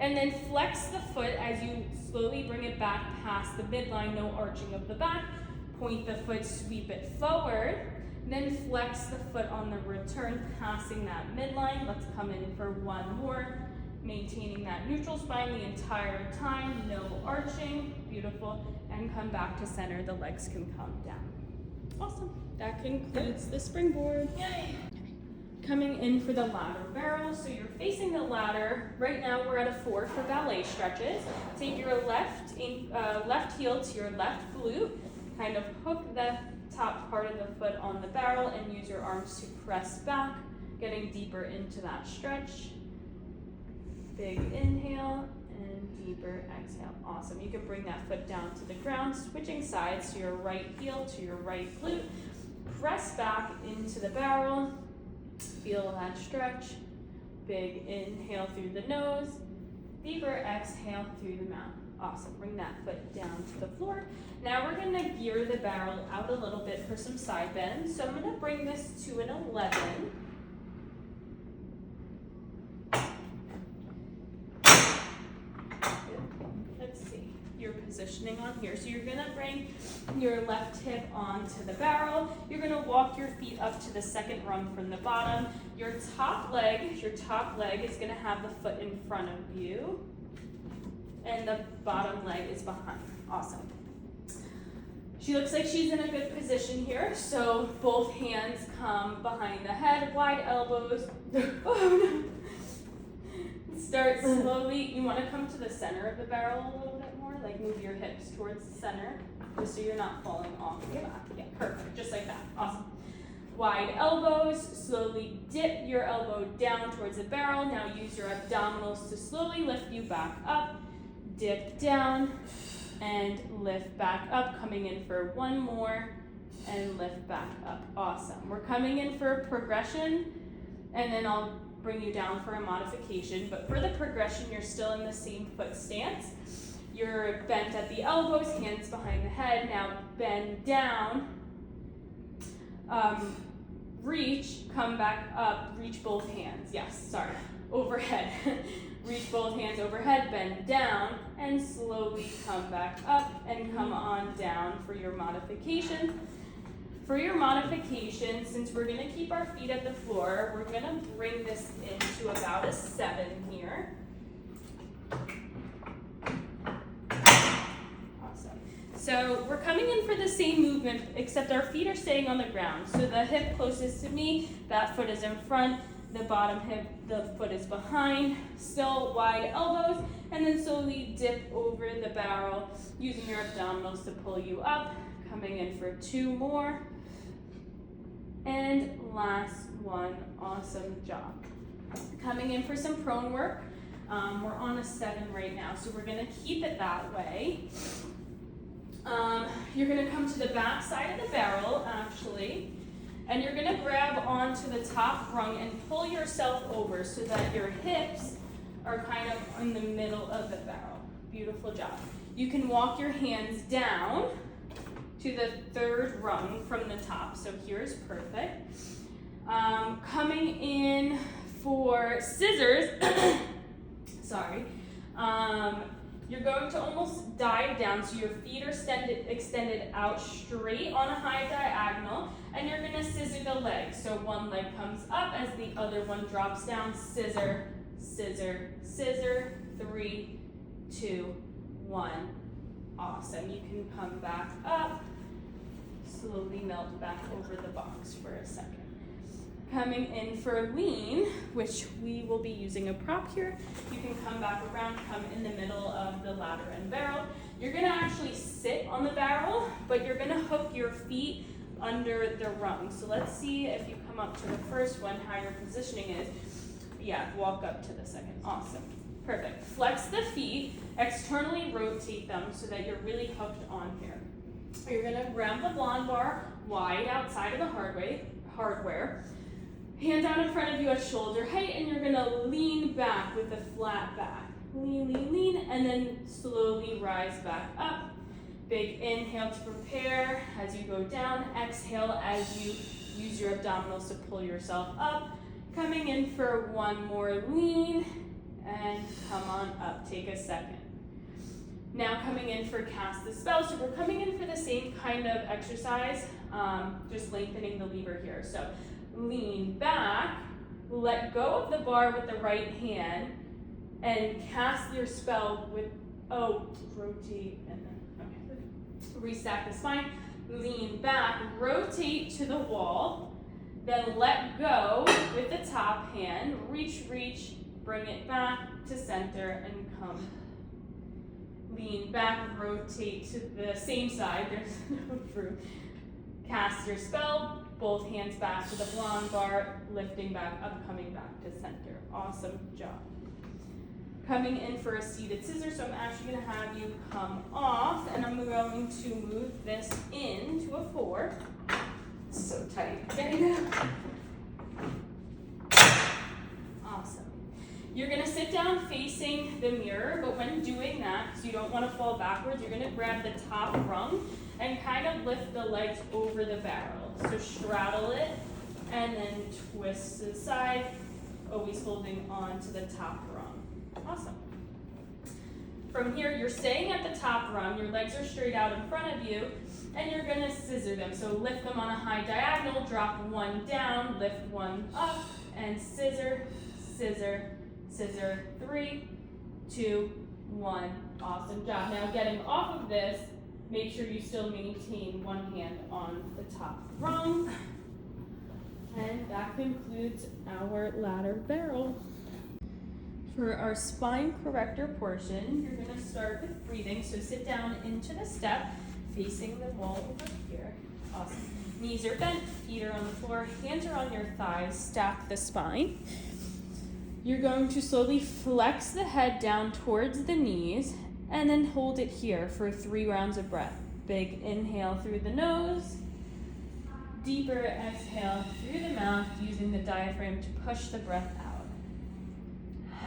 S1: and then flex the foot as you slowly bring it back past the midline, no arching of the back. Point the foot, sweep it forward, then flex the foot on the return, passing that midline. Let's come in for one more, maintaining that neutral spine the entire time, no arching, beautiful, and come back to center, the legs can come down. Awesome, that concludes the springboard. Yay! Coming in for the ladder barrel, so you're facing the ladder. Right now we're at a 4 for ballet stretches. Take your left heel to your left glute, kind of hook the top part of the foot on the barrel and use your arms to press back, getting deeper into that stretch. Big inhale and deeper exhale. Awesome. You can bring that foot down to the ground, switching sides to your right heel to your right glute. Press back into the barrel. Feel that stretch. Big inhale through the nose. Deeper exhale through the mouth. Awesome. Bring that foot down to the floor. Now we're going to gear the barrel out a little bit for some side bends. So I'm going to bring this to an 11. Let's see your positioning on here. So you're going to bring your left hip onto the barrel. You're going to walk your feet up to the second rung from the bottom. Your top leg is going to have the foot in front of you, and the bottom leg is behind. Awesome. She looks like she's in a good position here. So both hands come behind the head, wide elbows. Start slowly. You want to come to the center of the barrel a little bit more, like move your hips towards the center, just so you're not falling off your back. Yeah, perfect, just like that. Awesome. Wide elbows, slowly dip your elbow down towards the barrel. Now use your abdominals to slowly lift you back up. Dip down and lift back up. Coming in for one more and lift back up. Awesome. We're coming in for a progression, and then I'll bring you down for a modification. But for the progression, you're still in the same foot stance. You're bent at the elbows, hands behind the head. Now bend down, reach, come back up, reach both hands. Yes, sorry, overhead. Reach both hands overhead, bend down, and slowly come back up and come on down for your modification. For your modification, since we're going to keep our feet at the floor, we're going to bring this into about a 7 here. Awesome. So we're coming in for the same movement, except our feet are staying on the ground. So the hip closest to me, that foot is in front. The bottom hip, the foot is behind. Still wide elbows, and then slowly dip over the barrel using your abdominals to pull you up. Coming in for 2 more. And last one. Awesome job. Coming in for some prone work. We're on a 7 right now, so we're going to keep it that way. You're going to come to the back side of the barrel, actually, and you're going to grab onto the top rung and pull yourself over so that your hips are kind of in the middle of the barrel. Beautiful job. You can walk your hands down to the 3rd rung from the top. So here's perfect. Coming in for scissors, sorry. You're going to almost dive down, so your feet are extended out straight on a high diagonal, and you're gonna scissor the legs. So one leg comes up as the other one drops down, scissor, scissor, scissor, 3, 2, 1, Awesome. You can come back up. Slowly melt back over the box for a second. Coming in for lean, which we will be using a prop here. You can come back around, come in the middle of the ladder and barrel. You're gonna actually sit on the barrel, but you're gonna hook your feet under the rung. So let's see if you come up to the first one, how your positioning is. Yeah, walk up to the second. Awesome. Perfect. Flex the feet, externally rotate them so that you're really hooked on here. You're gonna grab the blonde bar wide outside of the hardware. Hand down in front of you at shoulder height, and you're gonna lean back with a flat back. Lean, lean, lean, and then slowly rise back up. Big inhale to prepare as you go down. Exhale as you use your abdominals to pull yourself up. Coming in for one more lean, and come on up. Take a second. Now coming in for cast the spell. So we're coming in for the same kind of exercise, just lengthening the lever here. So lean back, let go of the bar with the right hand, and cast your spell with, rotate, and then, okay. Restack the spine, lean back, rotate to the wall, then let go with the top hand, reach, bring it back to center, and come. Lean back, rotate to the same side, there's no room. Cast your spell, both hands back to the blonde bar, lifting back up, coming back to center. Awesome job. Coming in for a seated scissor, so I'm actually gonna have you come off, and I'm going to move this into a 4. It's so tight. There you go. Awesome. You're gonna sit down facing the mirror, but when doing that, because you don't wanna fall backwards, you're gonna grab the top rung and kind of lift the legs over the barrel. So straddle it and then twist to the side, always holding on to the top rung. Awesome. From here, you're staying at the top rung, your legs are straight out in front of you, and you're gonna scissor them. So lift them on a high diagonal, drop one down, lift one up, and scissor, scissor, scissor. 3, 2, 1. Awesome job. Now getting off of this, make sure you still maintain one hand on the top rung. And that concludes our ladder barrel. For our spine corrector portion, you're gonna start with breathing. So sit down into the step, facing the wall over here. Awesome. Knees are bent, feet are on the floor, hands are on your thighs, stack the spine. You're going to slowly flex the head down towards the knees and then hold it here for 3 rounds of breath. Big inhale through the nose, deeper exhale through the mouth using the diaphragm to push the breath out.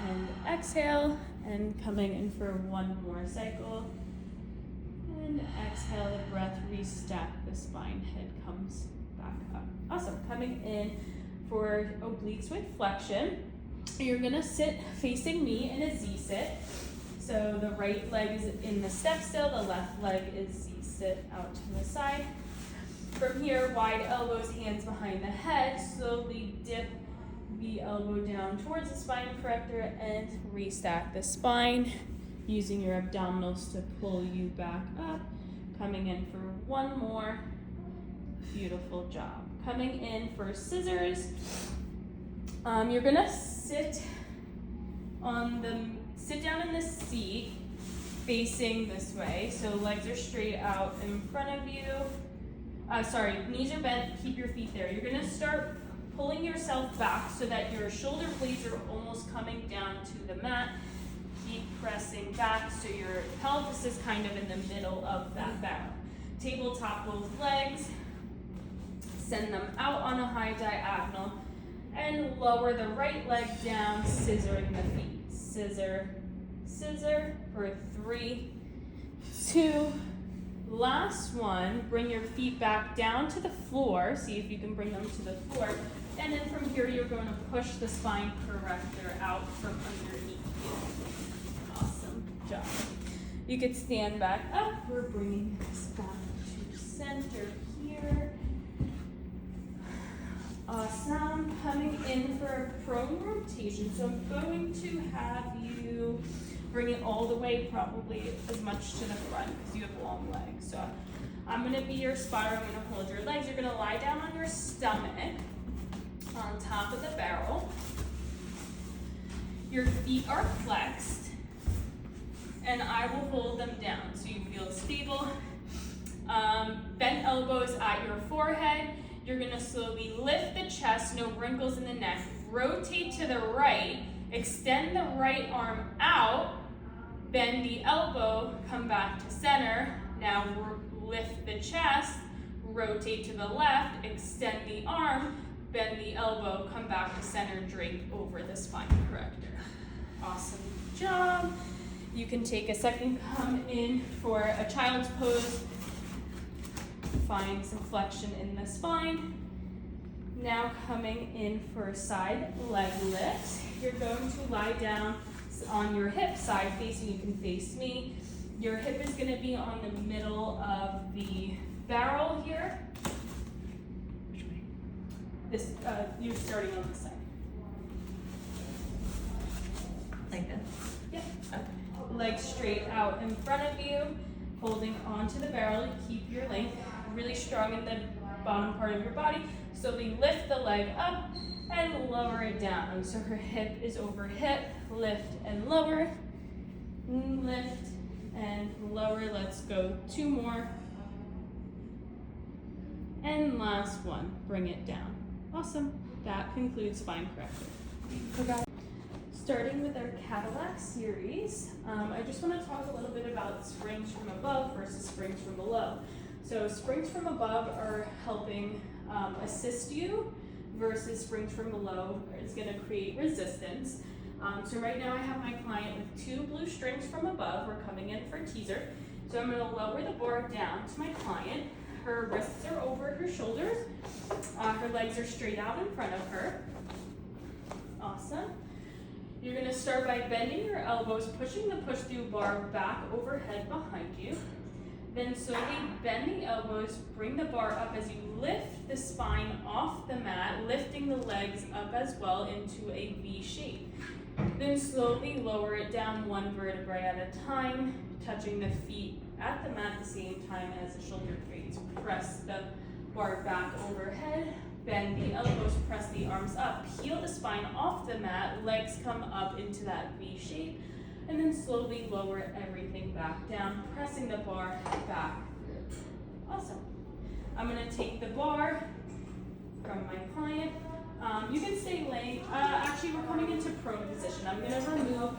S1: And exhale, and coming in for one more cycle. And exhale the breath, restack the spine, head comes back up. Awesome, coming in for obliques with flexion. You're gonna sit facing me in a Z-sit. So the right leg is in the step still, the left leg is Z-sit out to the side. From here, wide elbows, hands behind the head, slowly dip the elbow down towards the spine corrector and restack the spine, using your abdominals to pull you back up. Coming in for one more. Beautiful job. Coming in for scissors. You're gonna sit down in the seat facing this way. So legs are straight out in front of you. Knees are bent, keep your feet there. You're gonna start pulling yourself back so that your shoulder blades are almost coming down to the mat. Keep pressing back so your pelvis is kind of in the middle of that barrel. Tabletop both legs. Send them out on a high diagonal and lower the right leg down, scissoring the feet. Scissor, scissor for 3, 2, last one. Bring your feet back down to the floor. See if you can bring them to the floor. And then from here, you're going to push the spine corrector out from underneath you. Awesome job. You could stand back up. We're bringing this back to center here. Awesome. Coming in for a prone rotation. So I'm going to have you Bring it all the way, probably as much to the front because you have long legs. So I'm gonna be your spotter. I'm gonna hold your legs. You're gonna lie down on your stomach on top of the barrel. Your feet are flexed, and I will hold them down so you feel stable. Bent elbows at your forehead. You're gonna slowly lift the chest, no wrinkles in the neck. Rotate to the right, extend the right arm out, bend the elbow, come back to center. Now lift the chest, rotate to the left, extend the arm, bend the elbow, come back to center, drape over the spine corrector. Awesome job. You can take a second, come in for a child's pose. Find some flexion in the spine. Now coming in for a side leg lift. You're going to lie down on your hip, side facing. You can face me. Your hip is going to be on the middle of the barrel here.
S2: Which way?
S1: This, you're starting on this side.
S2: Like this?
S1: Yep.
S2: Okay.
S1: Legs straight out in front of you, holding onto the barrel. Keep your length really strong in the bottom part of your body. Slowly lift the leg up and lower it down. So her hip is over hip, lift and lower, lift and lower. Let's go 2 more. And last one, bring it down. Awesome. That concludes spine corrector. Starting with our Cadillac series, I just want to talk a little bit about springs from above versus springs from below. So springs from above are helping assist you versus springs from below is going to create resistance. So right now I have my client with 2 blue strings from above. We're coming in for a teaser. So I'm going to lower the bar down to my client. Her wrists are over her shoulders. Her legs are straight out in front of her. Awesome. You're going to start by bending your elbows, pushing the push-through bar back overhead behind you. Then slowly bend the elbows, bring the bar up as you lift the spine off the mat, lifting the legs up as well into a V shape. Then slowly lower it down 1 vertebrae at a time, touching the feet at the mat at the same time as the shoulder blades. Press the bar back overhead, bend the elbows, press the arms up, peel the spine off the mat, legs come up into that V shape, and then slowly lower everything back down, pressing the bar back through. Awesome. I'm gonna take the bar from my client. You can stay laying, actually we're coming into prone position. I'm gonna remove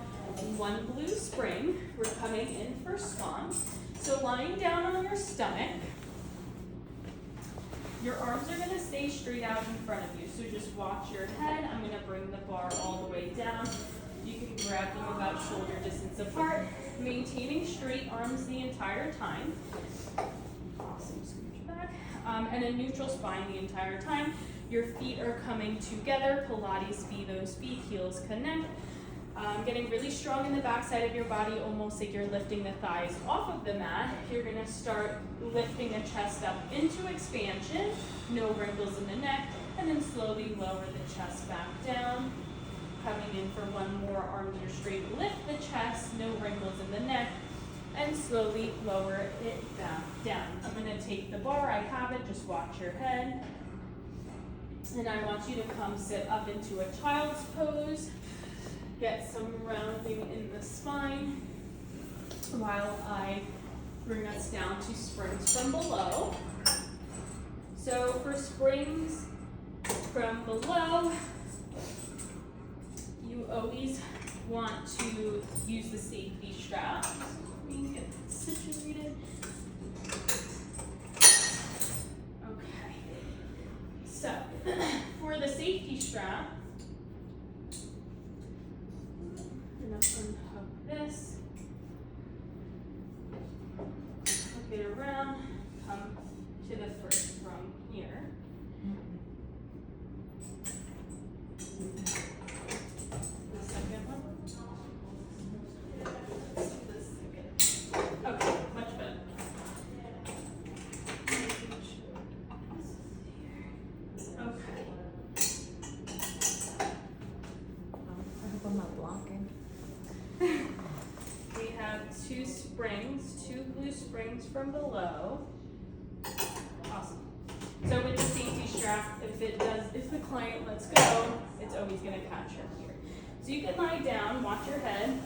S1: 1 blue spring. We're coming in for swan. So lying down on your stomach, your arms are gonna stay straight out in front of you. So just watch your head. I'm gonna bring the bar all the way down. You can grab them about shoulder distance apart, maintaining straight arms the entire time. Awesome, scooch back. And a neutral spine the entire time. Your feet are coming together, Pilates feet, those feet, heels connect. Getting really strong in the back side of your body, almost like you're lifting the thighs off of the mat. You're gonna start lifting the chest up into expansion, no wrinkles in the neck, and then slowly lower the chest back down. Coming in for 1 more, arms are straight, lift the chest, no wrinkles in the neck, and slowly lower it back down. I'm gonna take the bar, I have it, just watch your head. And I want you to come sit up into a child's pose. Get some rounding in the spine while I bring us down to springs from below. So for springs from below, you always want to use the safety strap. Let me get situated. Okay. So for the safety strap, I'm gonna unhook this, hook it around, come to the first rung here. The second one. Okay, much better. Okay.
S2: I hope I'm not blocking.
S1: springs, 2 glue springs from below. Awesome. So with the safety strap, if the client lets go, it's always gonna catch her here. So you can lie down, watch your head.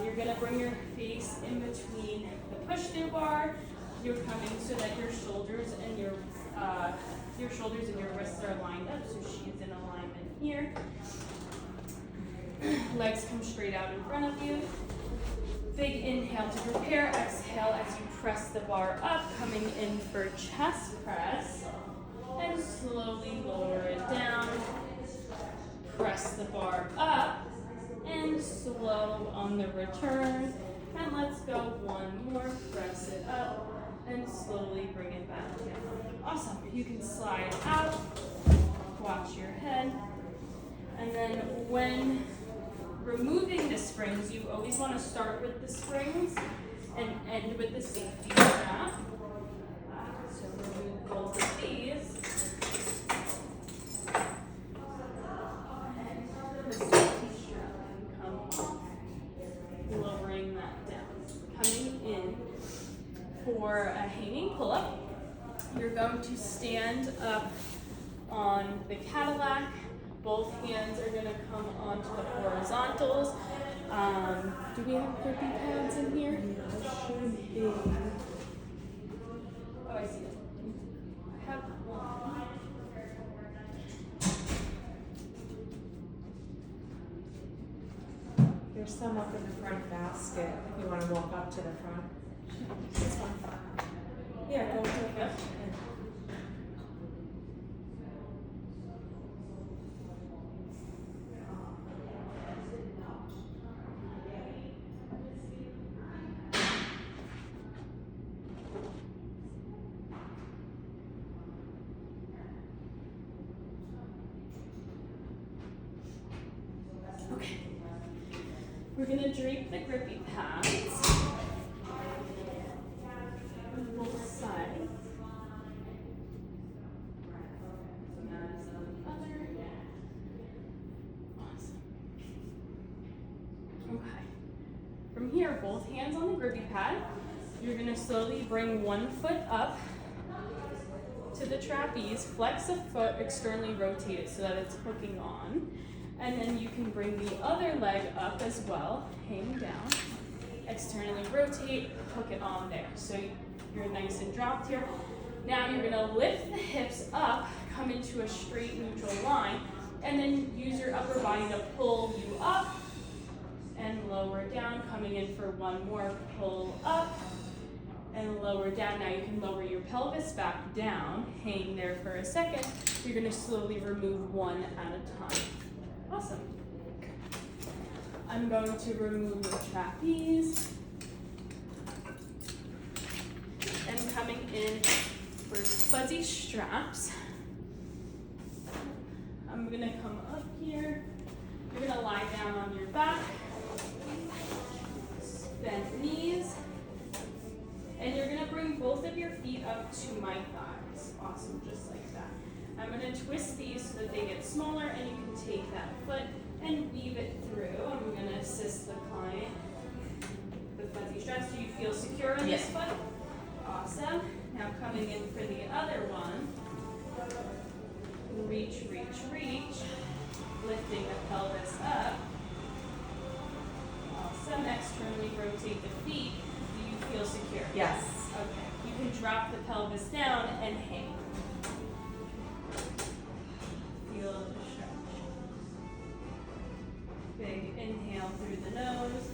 S1: You're gonna bring your face in between the push-through bar. You're coming so that your shoulders and your wrists are lined up, so she's in alignment here. Legs come straight out in front of you. Big inhale to prepare, exhale as you press the bar up, coming in for chest press. And slowly lower it down. Press the bar up, and slow on the return. And let's go one more, press it up, and slowly bring it back down. Awesome, you can slide out, watch your head, and then when removing the springs, you always want to start with the springs and end with the safety strap. So remove both of these. And the safety strap can come off, lowering that down. Coming in for a hanging pull-up, you're going to stand up on the Cadillac. Both hands are going to come onto the horizontals. Do we have grippy pads in here? There should be. Oh, I see it. I have one.
S2: There's some up in the front basket if you want to walk up to the front.
S1: This one.
S2: Yeah, go to the front.
S1: Okay. We're gonna drape the grippy pads on both sides. As on the other. Awesome. Okay. From here, both hands on the grippy pad. You're gonna slowly bring one foot up to the trapeze, flex a foot, externally rotate it so that it's hooking on. And then you can bring the other leg up as well, hang down, externally rotate, hook it on there. So you're nice and dropped here. Now you're gonna lift the hips up, come into a straight neutral line, and then use your upper body to pull you up and lower down, coming in for one more, pull up and lower down. Now you can lower your pelvis back down, hang there for a second. You're gonna slowly remove one at a time. Awesome. I'm going to remove the trapeze. And coming in for fuzzy straps. I'm gonna come up here. You're gonna lie down on your back. Bend knees. And you're gonna bring both of your feet up to my thighs. Awesome, just like that. I'm going to twist these so that they get smaller, and you can take that foot and weave it through. I'm going to assist the client with fuzzy straps. Do you feel secure in this foot? Awesome. Now coming in for the other one. Reach, reach, reach. Lifting the pelvis up. Awesome. Externally rotate the feet. Do you feel secure?
S2: Yes.
S1: Okay. You can drop the pelvis down and hang. Feel the stretch. Big inhale through the nose.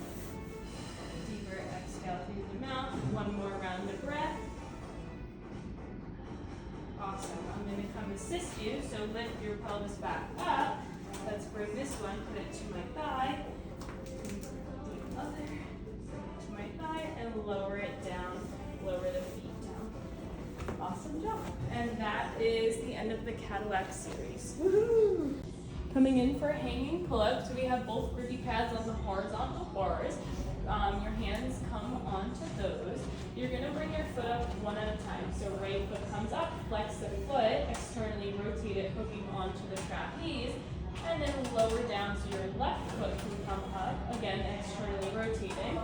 S1: Deeper exhale through the mouth. One more round of breath. Awesome. I'm going to come assist you. So lift your pelvis back up. Let's bring this one, put it to my thigh. The other to my thigh and lower it down. Lower the feet down. Awesome job. And that is the end of the Cadillac series. Woohoo! Coming in for a hanging pull-up. So we have both grippy pads on the horizontal bars. Your hands come onto those. You're going to bring your foot up one at a time. So right foot comes up, flex the foot, externally rotate it, hooking onto the trapeze, and then lower down so your left foot can come up, again externally rotating.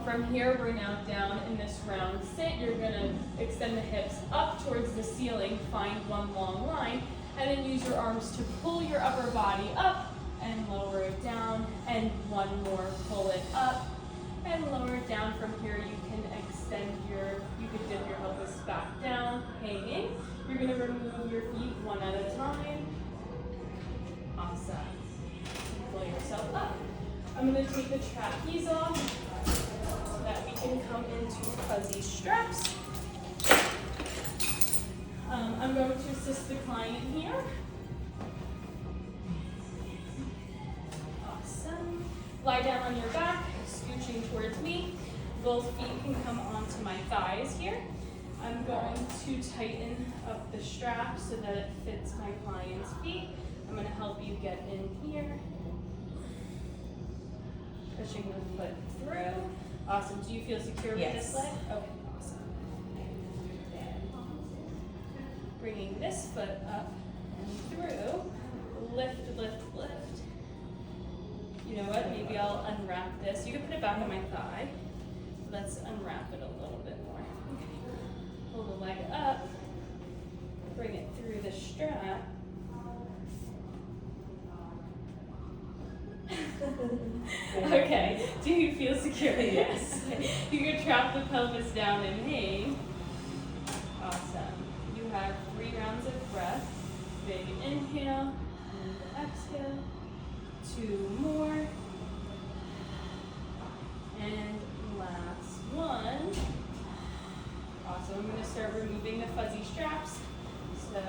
S1: From here, we're now down in this round sit. You're gonna extend the hips up towards the ceiling, find one long line, and then use your arms to pull your upper body up and lower it down, and one more, pull it up and lower it down. From here, you can you could dip your pelvis back down, hanging. You're gonna remove your feet one at a time. Awesome. Pull yourself up. I'm gonna take the trapeze off so that we can come into fuzzy straps. I'm going to assist the client here. Awesome. Lie down on your back, scooching towards me. Both feet can come onto my thighs here. I'm going to tighten up the strap so that it fits my client's feet. I'm going to help you get in here. Pushing the foot through. Awesome. Do you feel secure with this leg? Okay, awesome. Bringing this foot up and through. Lift, lift, lift. You know what? Maybe I'll unwrap this. You can put it back on my thigh. Let's unwrap it a little bit more. Okay. Pull the leg up. Bring it through the strap. Okay, do you feel secure? Yes. You can trap the pelvis down and hang. Awesome. You have 3 rounds of breath. Big inhale and exhale. 2 more. And last one. Awesome. I'm going to start removing the fuzzy straps. So